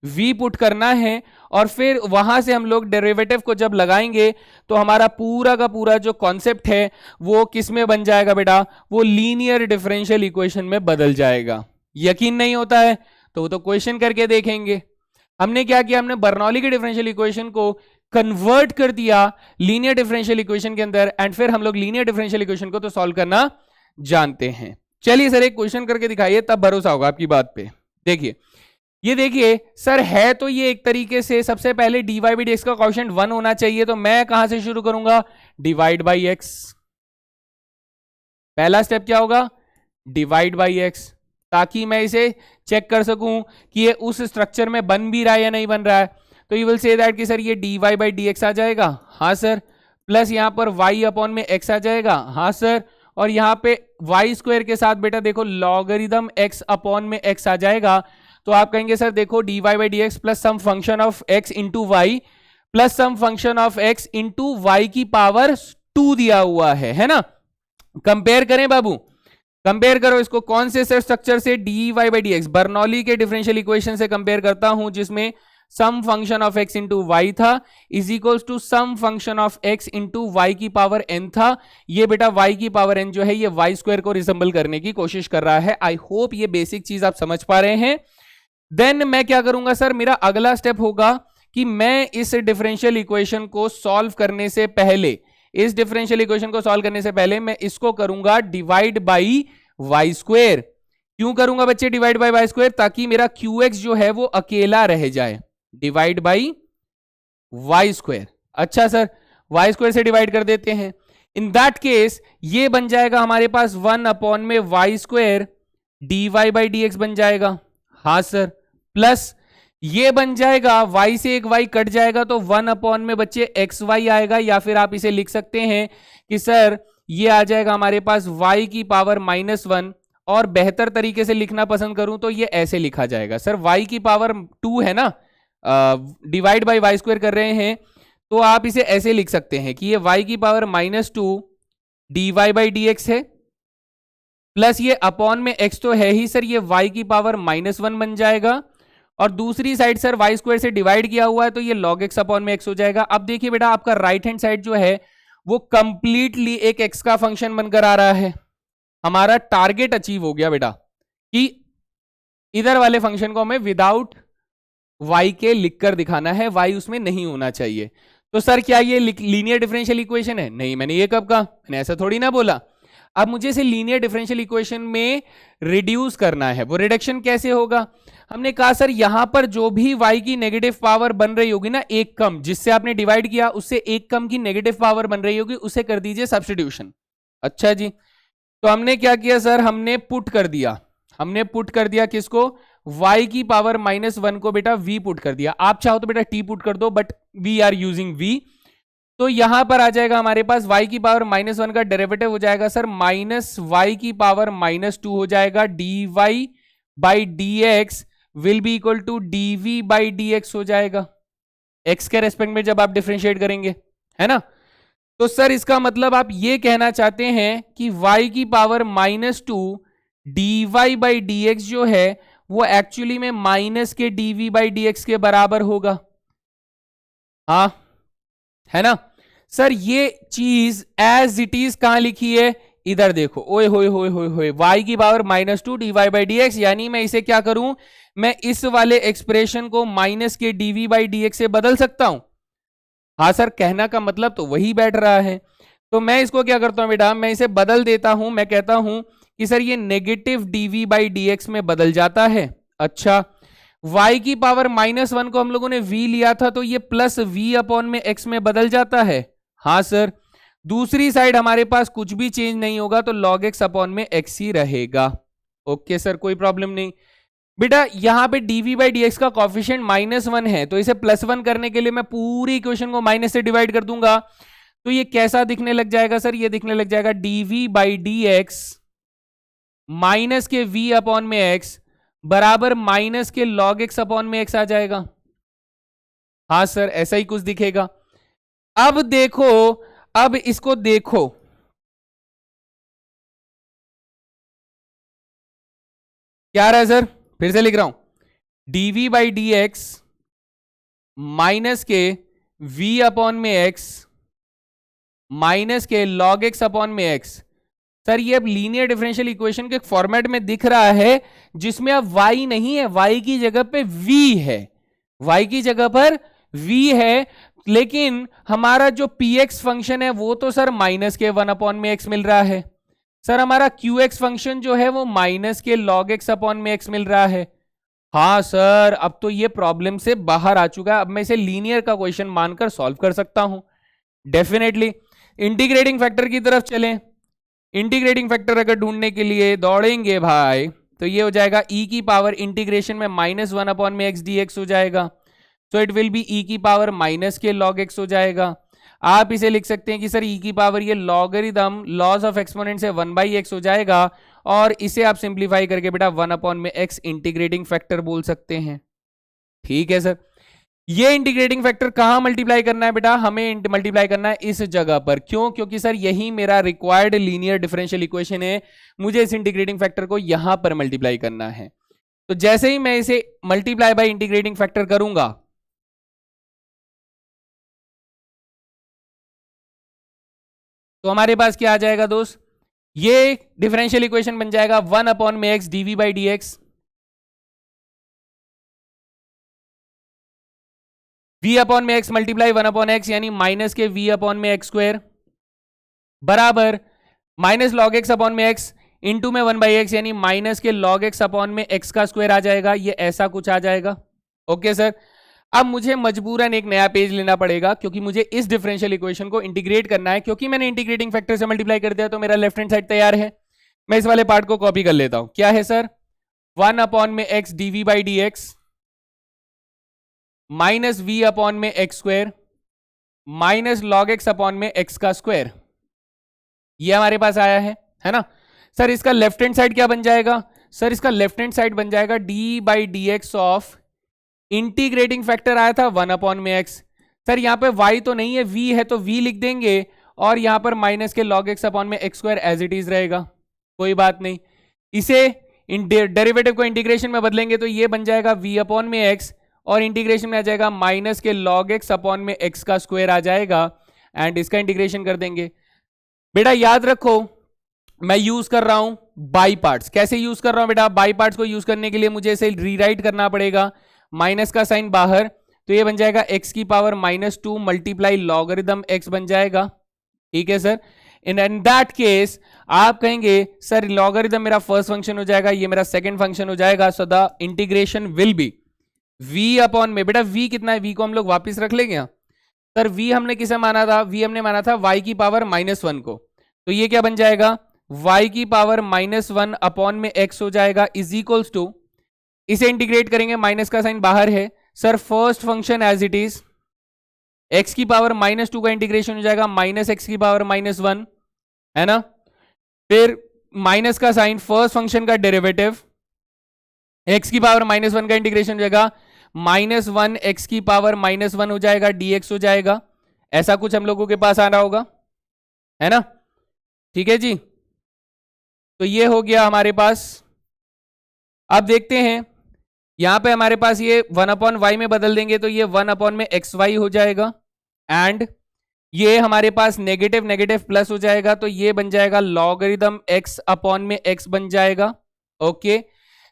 v पुट करना है, और फिर वहां से हम लोग डेरिवेटिव को जब लगाएंगे तो हमारा पूरा का पूरा जो कॉन्सेप्ट है वो किस में बन जाएगा बेटा, वो लीनियर डिफरेंशियल इक्वेशन में बदल जाएगा। यकीन नहीं होता है तो वो तो क्वेश्चन करके देखेंगे। हमने क्या किया, हमने बर्नौली के डिफरेंशियल इक्वेशन को कन्वर्ट कर दिया लीनियर डिफरेंशियल इक्वेशन के अंदर, एंड फिर हम लोग लीनियर डिफरेंशियल इक्वेशन को तो सॉल्व करना जानते हैं। चलिए सर एक क्वेश्चन करके दिखाइए, तब भरोसा होगा आपकी बात पे। देखिए ये देखिए सर, है तो ये एक तरीके से सबसे पहले dy बाई डी एक्स का कोएफिशिएंट 1 होना चाहिए, तो मैं कहां से शुरू करूंगा, डिवाइड बाई एक्स। पहला स्टेप क्या होगा, डिवाइड बाई एक्स, ताकि मैं इसे चेक कर सकूं कि ये उस स्ट्रक्चर में बन भी रहा है या नहीं बन रहा है। तो यू विल से दैट कि सर ये dy बाई डी एक्स आ जाएगा, हाँ सर, प्लस यहां पर y अपॉन में x आ जाएगा, हाँ सर, और यहां पे y स्क्वायर के साथ बेटा देखो लॉगरिदम x अपॉन में x आ जाएगा। तो आप कहेंगे सर देखो dy by d x plus some function of x into y plus some function of x into y की पावर 2 दिया हुआ है ना। कंपेयर करें बाबू, कंपेयर करो इसको कौन से स्ट्रक्चर से, dy by d x, Bernoulli के डिफरेंशियल इक्वेशन से कंपेयर करता हूं, जिसमें some function of x into y था is equals to some function of x into y की पावर n था। ये बेटा y की पावर n जो है ये y स्क्वायर को रिसेंबल करने की कोशिश कर रहा है। आई होप ये बेसिक चीज आप समझ पा रहे हैं। देन मैं क्या करूंगा सर, मेरा अगला स्टेप होगा कि मैं इस डिफरेंशियल इक्वेशन को सॉल्व करने से पहले, इस डिफरेंशियल इक्वेशन को सॉल्व करने से पहले मैं इसको करूंगा डिवाइड बाई वाई स्क्वायर। क्यों करूंगा बच्चे डिवाइड बाई वाई स्क्वायर, ताकि मेरा QX जो है वो अकेला रह जाए, डिवाइड बाई वाई स्क्वायर। अच्छा सर, वाई स्क्वायर से डिवाइड कर देते हैं। इन दैट केस ये बन जाएगा हमारे पास 1 अपॉन में y square dy by d x बन जाएगा, हाँ सर, प्लस ये बन जाएगा y से एक y कट जाएगा तो 1 अपॉन में बच्चे xy आएगा, या फिर आप इसे लिख सकते हैं कि सर ये आ जाएगा हमारे पास y की पावर -1, और बेहतर तरीके से लिखना पसंद करूं तो ये ऐसे लिखा जाएगा सर, y की पावर 2 है ना, डिवाइड बाई वाई स्क्वायर कर रहे हैं, तो आप इसे ऐसे लिख सकते हैं कि ये y की power -2 dy by d x है, प्लस ये अपॉन में x तो है ही सर, ये y की पावर -1 बन जाएगा, और दूसरी साइड सर वाई स्क्वायर से डिवाइड किया हुआ है तो ये log x अपॉन में x हो जाएगा। अब देखिए बेटा आपका राइट हैंड साइड जो है वो कंप्लीटली एक x का फंक्शन बनकर आ रहा है। हमारा टारगेट अचीव हो गया बेटा कि इधर वाले फंक्शन को हमें विदाउट y के लिखकर दिखाना है, y उसमें नहीं होना चाहिए। तो सर क्या ये लीनियर डिफरेंशियल इक्वेशन है? नहीं, मैंने ये कब कहा, मैंने ऐसा थोड़ी ना बोला। अब मुझे इसे लीनियर डिफरेंशियल इक्वेशन में रिड्यूस करना है। वो रिडक्शन कैसे होगा? हमने कहा सर यहां पर जो भी y की नेगेटिव पावर बन रही होगी ना, एक कम, जिससे आपने डिवाइड किया उससे एक कम की नेगेटिव पावर बन रही होगी, उसे कर दीजिए सब्स्टिट्यूशन। अच्छा जी, तो हमने क्या किया सर, हमने पुट कर दिया, हमने पुट कर दिया किसको, y की पावर -1 को बेटा v पुट कर दिया। आप चाहो तो बेटा t पुट कर दो, but we are using v। तो यहां पर आ जाएगा हमारे पास y की पावर -1 का डेरिवेटिव हो जाएगा सर -y की पावर -2 हो जाएगा, dy by dx will be equal to dv by dx हो जाएगा, x के रेस्पेक्ट में जब आप डिफरेंशिएट करेंगे, है ना। तो सर इसका मतलब आप ये कहना चाहते हैं कि y की पावर -2 dy बाई dx जो है वो एक्चुअली में माइनस के dv बाई dx के बराबर होगा, हाँ, है ना। सर ये चीज एज इट इज कहां लिखी है, इधर देखो, ओए होए होए होए होए, y की पावर -2 dy बाई dx, यानी मैं इसे क्या करूं, मैं इस वाले एक्सप्रेशन को माइनस के dv बाई dx से बदल सकता हूं। हाँ सर, कहना का मतलब तो वही बैठ रहा है। तो मैं इसको क्या करता हूं बेटा, मैं इसे बदल देता हूं, मैं कहता हूं कि सर ये नेगेटिव dv बाई dx में बदल जाता है। अच्छा, y की पावर -1 को हम लोगों ने v लिया था, तो ये प्लस v अपॉन में x में बदल जाता है। हाँ सर, दूसरी साइड हमारे पास कुछ भी चेंज नहीं होगा, तो log x अपॉन में x ही रहेगा। ओके सर, कोई प्रॉब्लम नहीं। बेटा यहां पे dv बाई dx का कॉफिशिएंट -1 है, तो इसे +1 करने के लिए मैं पूरी इक्वेशन को माइनस से डिवाइड कर दूंगा, तो ये कैसा दिखने लग जाएगा सर, ये दिखने लग जाएगा dv बाई dx माइनस के v अपॉन में x बराबर माइनस के log x अपॉन में x आ जाएगा। हाँ सर, ऐसा ही कुछ दिखेगा। अब देखो, अब इसको देखो, क्या रहा है सर, फिर से लिख रहा हूं, dv बाई dx माइनस के v अपॉन में x माइनस के log x अपॉन में x। सर ये अब लीनियर डिफरेंशियल इक्वेशन के फॉर्मेट में दिख रहा है, जिसमें अब y नहीं है, y की जगह पे v है, y की जगह पर v है, लेकिन हमारा जो px फंक्शन है वो तो सर माइनस के 1 अपॉन में x मिल रहा है। सर हमारा qx फंक्शन जो है वो माइनस के log x अपॉन में x मिल रहा है। हाँ सर, अब तो ये प्रॉब्लम से बाहर आ चुका है, अब मैं इसे लीनियर का क्वेश्चन मानकर सॉल्व कर सकता हूं डेफिनेटली। इंटीग्रेटिंग फैक्टर की तरफ चलें। इंटीग्रेटिंग फैक्टर अगर ढूंढने के लिए दौड़ेंगे भाई, तो ये हो जाएगा e की पावर इंटीग्रेशन में -1/x हो जाएगा। तो इट विल बी e की पावर माइनस के log x हो जाएगा। आप इसे लिख सकते हैं कि सर e की पावर ये लॉगरिदम लॉज ऑफ एक्सपोनेंट से 1/x हो जाएगा, और इसे आप सिंप्लीफाई करके बेटा 1/x इंटीग्रेटिंग फैक्टर बोल सकते हैं। ठीक है सर, ये इंटीग्रेटिंग फैक्टर कहां मल्टीप्लाई करना है बेटा, हमें मल्टीप्लाई करना है इस जगह पर। क्यों? क्योंकि सर यही मेरा रिक्वायर्ड लीनियर डिफरेंशियल इक्वेशन है, मुझे इस इंटीग्रेटिंग फैक्टर को यहां पर मल्टीप्लाई करना है। तो जैसे ही मैं इसे मल्टीप्लाई बाय इंटीग्रेटिंग फैक्टर करूंगा, तो हमारे पास क्या आ जाएगा दोस्त, ये डिफरेंशियल इक्वेशन बन जाएगा 1/x dv/dx, v/x multiply 1/x यानी माइनस के v/x² बराबर माइनस log x/x इंटू में 1/x यानी माइनस के log x/x का स्क्वायर आ जाएगा। ये ऐसा कुछ आ जाएगा। ओके सर, अब मुझे मजबूरन एक नया पेज लेना पड़ेगा, क्योंकि मुझे इस डिफरेंशियल इक्वेशन को इंटीग्रेट करना है। क्योंकि मैंने इंटीग्रेटिंग फैक्टर से मल्टीप्लाई कर दिया, तो मेरा लेफ्ट हैंड साइड तैयार है। मैं इस वाले पार्ट को कॉपी कर लेता हूं। क्या है sir, 1/x dv/dx minus v/x² minus log x/x का स्क्वायर, ये हमारे पास आया है ना सर। इसका लेफ्ट हैंड साइड क्या बन जाएगा सर, इसका लेफ्ट हैंड साइड बन जाएगा d/dx ऑफ इंटीग्रेटिंग फैक्टर आया था 1/x। सर यहां पे y तो नहीं है, v है, तो v लिख देंगे, और यहां पर माइनस के log x/x² as it is रहेगा, कोई बात नहीं। इसे डेरिवेटिव को इंटीग्रेशन में बदलेंगे तो ये बन जाएगा v/x, और इंटीग्रेशन में आ जाएगा माइनस के log x/x का स्क्वायर आ जाएगा, एंड इसका इंटीग्रेशन कर देंगे। बेटा याद रखो, मैं यूज कर रहा हूं बाई पार्ट्स। कैसे यूज कर रहा हूं बेटा, बाई पार्ट्स को यूज करने के लिए मुझे इसे रीराइट करना पड़ेगा, माइनस का साइन बाहर, तो ये बन जाएगा x की पावर -2 मल्टीप्लाई लॉगरिदम x बन जाएगा। ठीक है सर, इन दैट केस आप कहेंगे सर लॉगरिदम मेरा फर्स्ट फंक्शन हो जाएगा, ये मेरा सेकंड फंक्शन हो जाएगा, so the integration will be v में, बेटा v कितना है, v को हम लोग वापस रख लेंगे। सर v हमने किसे माना था, v हमने माना था y की पावर -1 को, तो ये क्या बन जाएगा, y की पावर -1 x हो जाएगा, इज इक्वल्स टू, इसे इंटीग्रेट करेंगे, माइनस का साइन बाहर है sir, first function as it is x की पावर -2 का इंटीग्रेशन हो जाएगा -x की पावर -1, है ना। फिर माइनस का साइन, फर्स्ट फंक्शन का डेरिवेटिव, x की पावर -1 का इंटीग्रेशन हो जाएगा -1 x की पावर -1 हो जाएगा, dx हो जाएगा। ऐसा कुछ हम लोगों के पास आ रहा होगा, है ना। ठीक है जी, तो ये हो गया हमारे पास। अब देखते हैं, यहां पे हमारे पास ये 1/y में बदल देंगे तो ये 1/xy हो जाएगा, एंड ये हमारे पास नेगेटिव नेगेटिव प्लस हो जाएगा, तो ये बन जाएगा लॉगरिदम x/x बन जाएगा। ओके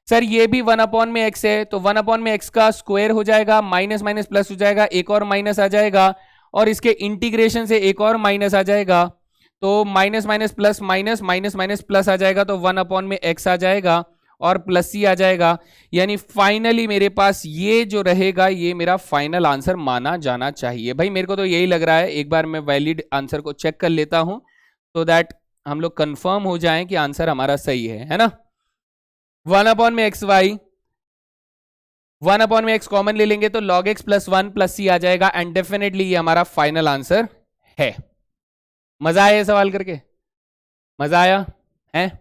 सर, ये भी 1/x है, तो 1/x का स्क्वायर हो जाएगा, माइनस माइनस प्लस हो जाएगा, एक और माइनस आ जाएगा, और इसके इंटीग्रेशन से एक और माइनस आ जाएगा, तो minus minus plus minus minus minus plus आ जाएगा, तो 1/x आ जाएगा और प्लस ही आ जाएगा। यानी फाइनली मेरे पास ये जो रहेगा, ये मेरा फाइनल आंसर माना जाना चाहिए। भाई मेरे को तो यही लग रहा है, एक बार मैं वैलिड आंसर को चेक कर लेता हूं, so दैट हम लोग कंफर्म हो जाएं कि आंसर हमारा सही है ना। 1/xy, 1/x कॉमन ले लेंगे तो log x + 1 + c आ जाएगा, एंड डेफिनेटली ये हमारा फाइनल आंसर है। मजा आया ये सवाल करके, मजा आया है,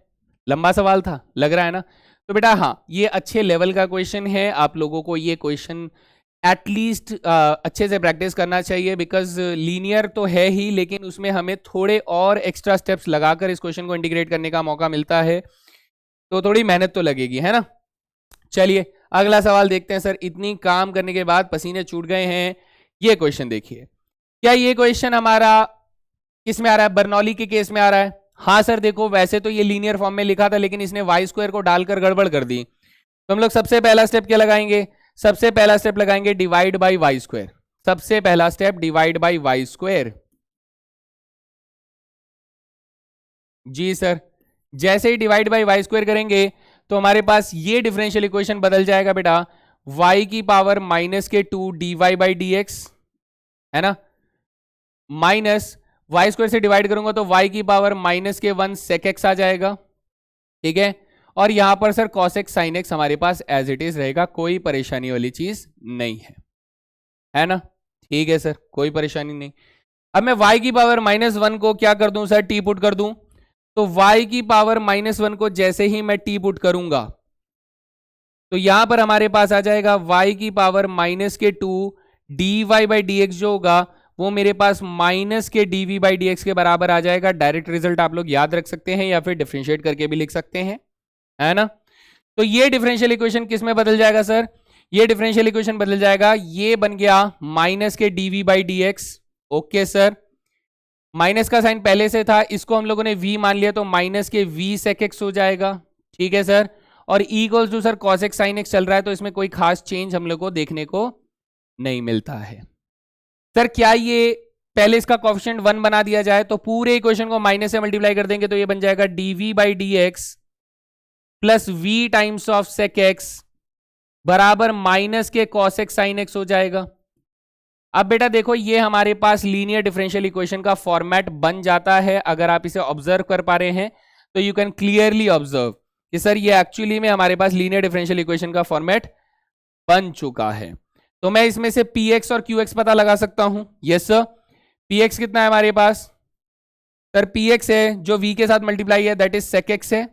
लंबा सवाल था लग रहा है ना। तो बेटा हाँ, ये अच्छे लेवल का क्वेश्चन है, आप लोगों को ये क्वेश्चन एटलीस्ट अच्छे से प्रैक्टिस करना चाहिए, बिकॉज लीनियर तो है ही, लेकिन उसमें हमें थोड़े और एक्स्ट्रा स्टेप्स लगाकर इस क्वेश्चन को इंटीग्रेट करने का मौका मिलता है, तो थोड़ी मेहनत तो लगेगी, है ना। चलिए अगला सवाल देखते हैं। सर इतनी काम करने के बाद पसीने छूट गए हैं, ये क्वेश्चन देखिए। क्या ये क्वेश्चन हमारा किस में आ रहा है, बर्नौली के केस में आ रहा है। हाँ सर देखो, वैसे तो ये लीनियर फॉर्म में लिखा था, लेकिन इसने y² को डालकर गड़बड़ कर दी, तो हम लोग सबसे पहला स्टेप क्या लगाएंगे, सबसे पहला स्टेप लगाएंगे डिवाइड बाई y²। सबसे पहला स्टेप डिवाइड बाई y²। जी सर, जैसे ही डिवाइड बाई y² करेंगे तो हमारे पास ये डिफरेंशियल इक्वेशन बदल जाएगा बेटा y की power -2 dy by d x, है ना, माइनस वाई स्क्वायर से डिवाइड करूंगा तो y की पावर -1 sec x आ जाएगा, ठीक है। और यहां पर sir cos x sin x हमारे पास एज इट इज रहेगा, कोई परेशानी वाली चीज नहीं है ना, ठीक है सर, कोई परेशानी नहीं। अब मैं y की पावर -1 को क्या कर दूं सर, टी पुट कर दूं, तो y की पावर -1 को जैसे ही मैं टी पुट करूंगा तो यहां पर हमारे पास आ जाएगा y की power -2 dy by d x, जो होगा वो मेरे पास -dv बाई डी एक्स के बराबर आ जाएगा। डायरेक्ट रिजल्ट आप लोग याद रख सकते हैं या फिर डिफरेंशिएट करके भी लिख सकते हैं, है ना। तो ये डिफरेंशियल इक्वेशन किस में बदल जाएगा सर, ये डिफरेंशियल इक्वेशन बदल जाएगा, ये बन गया -dv by d x, okay sir. Minus का साइन पहले से था, इसको हम लोगों ने v मान लिया तो -v sec x हो जाएगा, ठीक है सर। और equals to sir cos x sin x चल रहा है, तो इसमें कोई खास चेंज हम लोग को देखने को नहीं मिलता है। सर क्या ये पहले इसका कोफिशिएंट 1 बना दिया जाए तो पूरे इक्वेशन को माइनस से मल्टीप्लाई कर देंगे तो ये बन जाएगा dv by d x plus v times of sec x बराबर माइनस के cos x sin x हो जाएगा। अब बेटा देखो ये हमारे पास लीनियर डिफरेंशियल इक्वेशन का फॉर्मेट बन जाता है। अगर आप इसे ऑब्जर्व कर पा रहे हैं तो यू कैन क्लियरली ऑब्जर्व कि सर ये एक्चुअली में हमारे पास लीनियर डिफरेंशियल इक्वेशन का फॉर्मेट बन चुका है। तो मैं इसमें से px और qx पता लगा सकता हूं, यस सर। px कितना है हमारे पास सर, px है जो v के साथ मल्टीप्लाई है, दैट इज sec x है।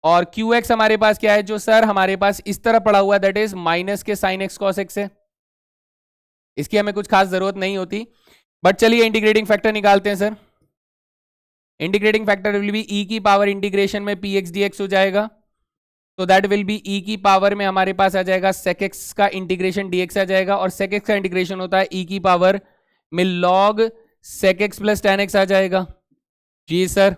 और qx हमारे पास क्या है, जो सर हमारे पास इस तरह पड़ा हुआ है, दैट इज माइनस के sin x cos x है। इसकी हमें कुछ खास जरूरत नहीं होती, बट चलिए इंटीग्रेटिंग फैक्टर निकालते हैं sir. Integrating factor will be e की पावर इंटीग्रेशन में px dx हो जाएगा, तो दैट विल बी e की पावर में हमारे पास आ जाएगा sec x का इंटीग्रेशन dx आ जाएगा, और sec x का इंटीग्रेशन होता है e की पावर में log sec x plus tan x आ जाएगा। जी सर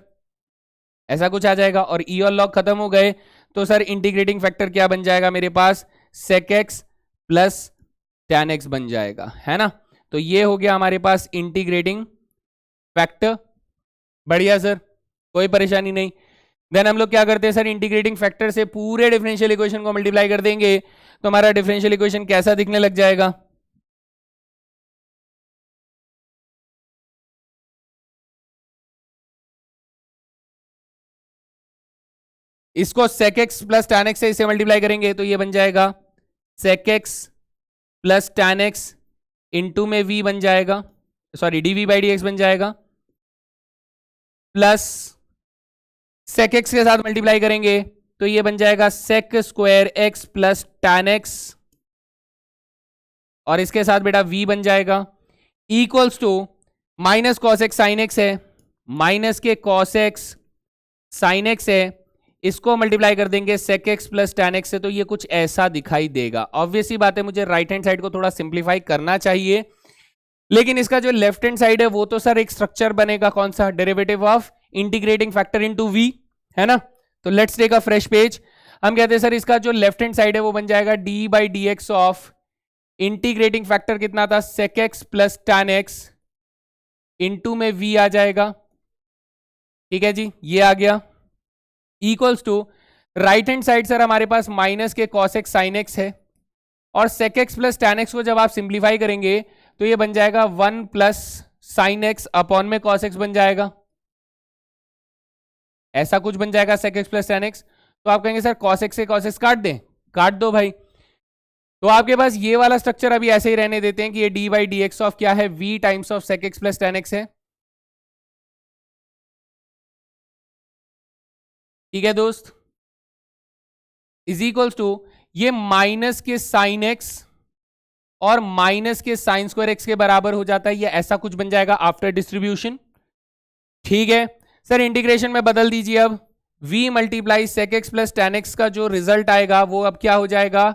ऐसा कुछ आ जाएगा, और e और log खत्म हो गए तो सर इंटीग्रेटिंग फैक्टर क्या बन जाएगा मेरे पास, sec x plus tan x बन जाएगा, है ना। तो ये हो गया हमारे पास इंटीग्रेटिंग फैक्टर। बढ़िया सर, कोई परेशानी नहीं। देन हम लोग क्या करते हैं सर, इंटीग्रेटिंग फैक्टर से पूरे डिफरेंशियल इक्वेशन को मल्टीप्लाई कर देंगे तो हमारा डिफरेंशियल इक्वेशन कैसा दिखने लग जाएगा, इसको sec x plus tan x से इसे मल्टीप्लाई करेंगे तो ये बन जाएगा sec x plus tan x into में v बन जाएगा, sorry dv by d x बन जाएगा, प्लस sec x के साथ मल्टीप्लाई करेंगे तो ये बन जाएगा sec square x plus tan x, और इसके साथ बेटा v बन जाएगा equals to minus cos x sin x है, माइनस के cos x sin x है, इसको मल्टीप्लाई कर देंगे sec x plus tan x से, तो ये कुछ ऐसा दिखाई देगा। ऑब्वियसली बात है मुझे राइट हैंड साइड को थोड़ा सिंप्लीफाई करना चाहिए, लेकिन इसका जो लेफ्ट हैंड साइड है वो तो सर एक स्ट्रक्चर बनेगा, कौन सा, derivative of integrating factor into v, है ना। तो let's take a fresh page. हम कहते हैं सर इसका जो लेफ्ट हैंड साइड है वो बन जाएगा d by d x of integrating factor कितना था, sec x plus tan x into में v आ जाएगा, ठीक है जी, ये आ गया equals to right hand side sir हमारे पास माइनस के cos x sin x है, और sec x plus tan x को जब आप सिंप्लीफाई करेंगे तो ये बन जाएगा 1 प्लस sin x अपॉन में cos x बन जाएगा, ऐसा कुछ बन जाएगा sec x plus tan x। तो आप कहेंगे सर cos x से cos x काट दें, काट दो भाई। तो आपके पास ये वाला स्ट्रक्चर अभी ऐसे ही रहने देते हैं कि ये d by d x of क्या है, v times of sec x plus tan x है, ठीक है दोस्त, इज इक्वल्स टू ये माइनस के साइन एक्स और माइनस के साइन स्क्वायर एक्स के बराबर हो जाता है, ये ऐसा कुछ बन जाएगा आफ्टर डिस्ट्रीब्यूशन, ठीक है सर। इंटीग्रेशन में बदल दीजिए, अब v multiply sec x plus tan x का जो रिजल्ट आएगा वो अब क्या हो जाएगा,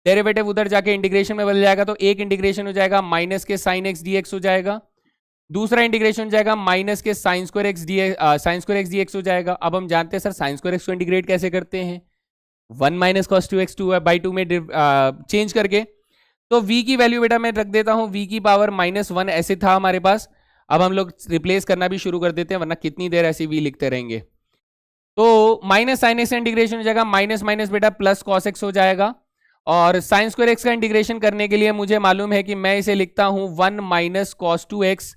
डेरिवेटिव उधर जाके इंटीग्रेशन में बदल जाएगा, तो एक इंटीग्रेशन हो जाएगा माइनस के साइन एक्स डी एक्स हो जाएगा, दूसरा इंटीग्रेशन हो जाएगा माइनस के sine square x D x हो जाएगा। अब हम जानते हैं सर साइन स्क्वायर एक्स को इंटीग्रेट कैसे करते हैं, 1 माइनस कॉस 2x 2/2 में चेंज करके। तो v की वैल्यू बेटा मैं रख देता हूं v की पावर -1 ऐसे था हमारे पास, अब हम लोग रिप्लेस करना भी शुरू कर देते हैं, वरना कितनी देर ऐसी v लिखते रहेंगे। तो माइनस साइन एक्स का इंटीग्रेशन हो जाएगा माइनस माइनस बेटा प्लस कॉस एक्स हो जाएगा। और साइन स्क्वायर एक्स का इंटीग्रेशन करने के लिए मुझे मालूम है कि मैं इसे लिखता हूं 1 minus cos 2x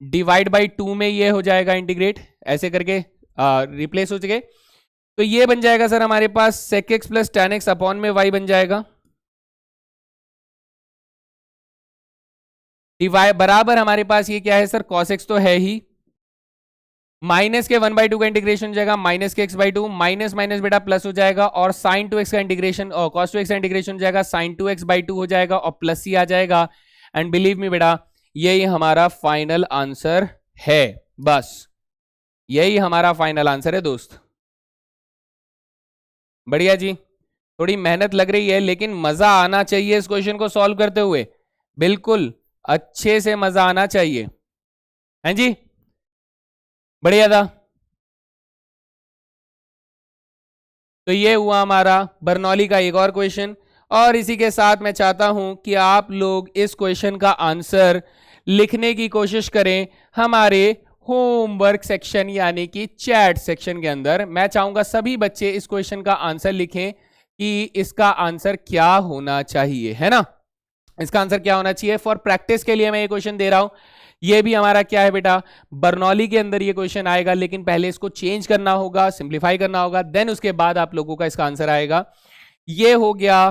divide by 2 में ये हो जाएगा इंटीग्रेट, ऐसे करके रिप्लेस हो चुके। तो ये बन जाएगा सर हमारे पास sec x plus tan x upon में y बन जाएगा, डिवाइड बराबर हमारे पास ये क्या है सर कॉस एक्स तो है ही, माइनस के 1/2 का इंटीग्रेशन हो जाएगा माइनस के x/2 माइनस माइनस बेटा प्लस हो जाएगा और साइन 2x का इंटीग्रेशन और कॉस 2x का इंटीग्रेशन हो जाएगा साइन 2x/2 हो जाएगा और प्लस ही आ जाएगा। एंड बिलीव मी बेटा यही हमारा फाइनल आंसर है, बस यही हमारा फाइनल आंसर है दोस्त। बढ़िया जी, थोड़ी मेहनत लग रही है लेकिन मजा आना चाहिए इस क्वेश्चन को सॉल्व करते हुए, बिल्कुल अच्छे से मजा आना चाहिए, हैं जी, बढ़िया था। तो ये हुआ हमारा बर्नौली का एक और क्वेश्चन, और इसी के साथ मैं चाहता हूं कि आप लोग इस क्वेश्चन का आंसर लिखने की कोशिश करें हमारे होमवर्क सेक्शन यानी कि चैट सेक्शन के अंदर। मैं चाहूंगा सभी बच्चे इस क्वेश्चन का आंसर लिखें कि इसका आंसर क्या होना चाहिए, है ना, इसका आंसर क्या होना चाहिए। फॉर प्रैक्टिस के लिए मैं ये क्वेश्चन दे रहा हूं, ये भी हमारा क्या है बेटा बर्नौली के अंदर ये क्वेश्चन आएगा, लेकिन पहले इसको चेंज करना होगा, सिंप्लीफाई करना होगा, देन उसके बाद आप लोगों का इसका आंसर आएगा। ये हो गया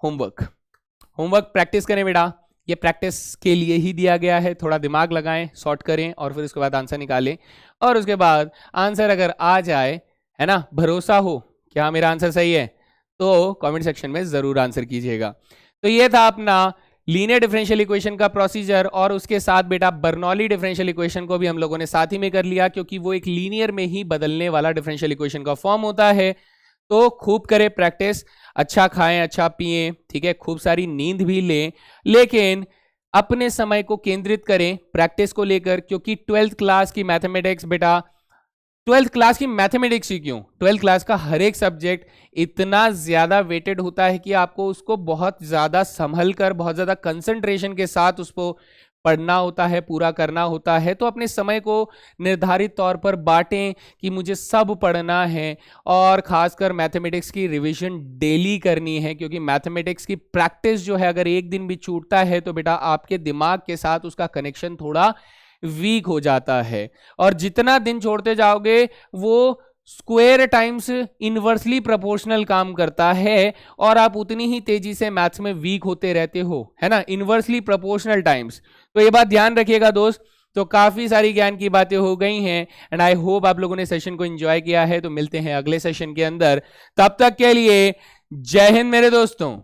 होमवर्क, होमवर्क प्रैक्टिस करें बेटा, ये प्रैक्टिस के लिए ही दिया गया है, थोड़ा दिमाग लगाएं, सॉर्ट करें और फिर उसके बाद आंसर निकालें, और उसके बाद आंसर अगर आ जाए, है ना, भरोसा हो कि हाँ मेरा आंसर सही है, तो कमेंट सेक्शन में जरूर आंसर कीजिएगा। तो ये था अपना लीनियर डिफरेंशियल इक्वेशन का प्रोसीजर, और उसके साथ बेटा बर्नौली डिफरेंशियल इक्वेशन को भी हम लोगों ने साथ ही में कर लिया, क्योंकि वो एक लीनियर में ही बदलने वाला डिफरेंशियल इक्वेशन का फॉर्म होता है। तो खूब करें प्रैक्टिस, अच्छा खाएं, अच्छा पिएं, ठीक है, खूब सारी नींद भी लें, लेकिन अपने समय को केंद्रित करें प्रैक्टिस को लेकर, क्योंकि 12th क्लास की मैथमेटिक्स बेटा, 12th क्लास की मैथमेटिक्स ही क्यों, 12th क्लास का हर एक सब्जेक्ट इतना ज्यादा वेटेड होता है कि आपको उसको बहुत ज्यादा संभल कर, बहुत ज्यादा कंसंट्रेशन के साथ उसको पढ़ना होता है, पूरा करना होता है। तो अपने समय को निर्धारित तौर पर बांटें कि मुझे सब पढ़ना है, और खासकर मैथमेटिक्स की रिवीजन डेली करनी है, क्योंकि मैथमेटिक्स की प्रैक्टिस जो है अगर एक दिन भी छूटता है तो बेटा आपके दिमाग के साथ उसका कनेक्शन थोड़ा वीक हो जाता है, और जितना दिन छोड़ते जाओगे वो स्क्वायर टाइम्स इनवर्सली प्रोपोर्शनल काम करता है, और आप उतनी ही तेजी से मैथ्स में वीक होते रहते हो, है ना, इनवर्सली प्रोपोर्शनल टाइम्स। तो ये बात ध्यान रखिएगा दोस्त। तो काफी सारी ज्ञान की बातें हो गई हैं, एंड आई होप आप लोगों ने सेशन को एंजॉय किया है। तो मिलते हैं अगले सेशन के अंदर, तब तक के लिए जय हिंद मेरे दोस्तों।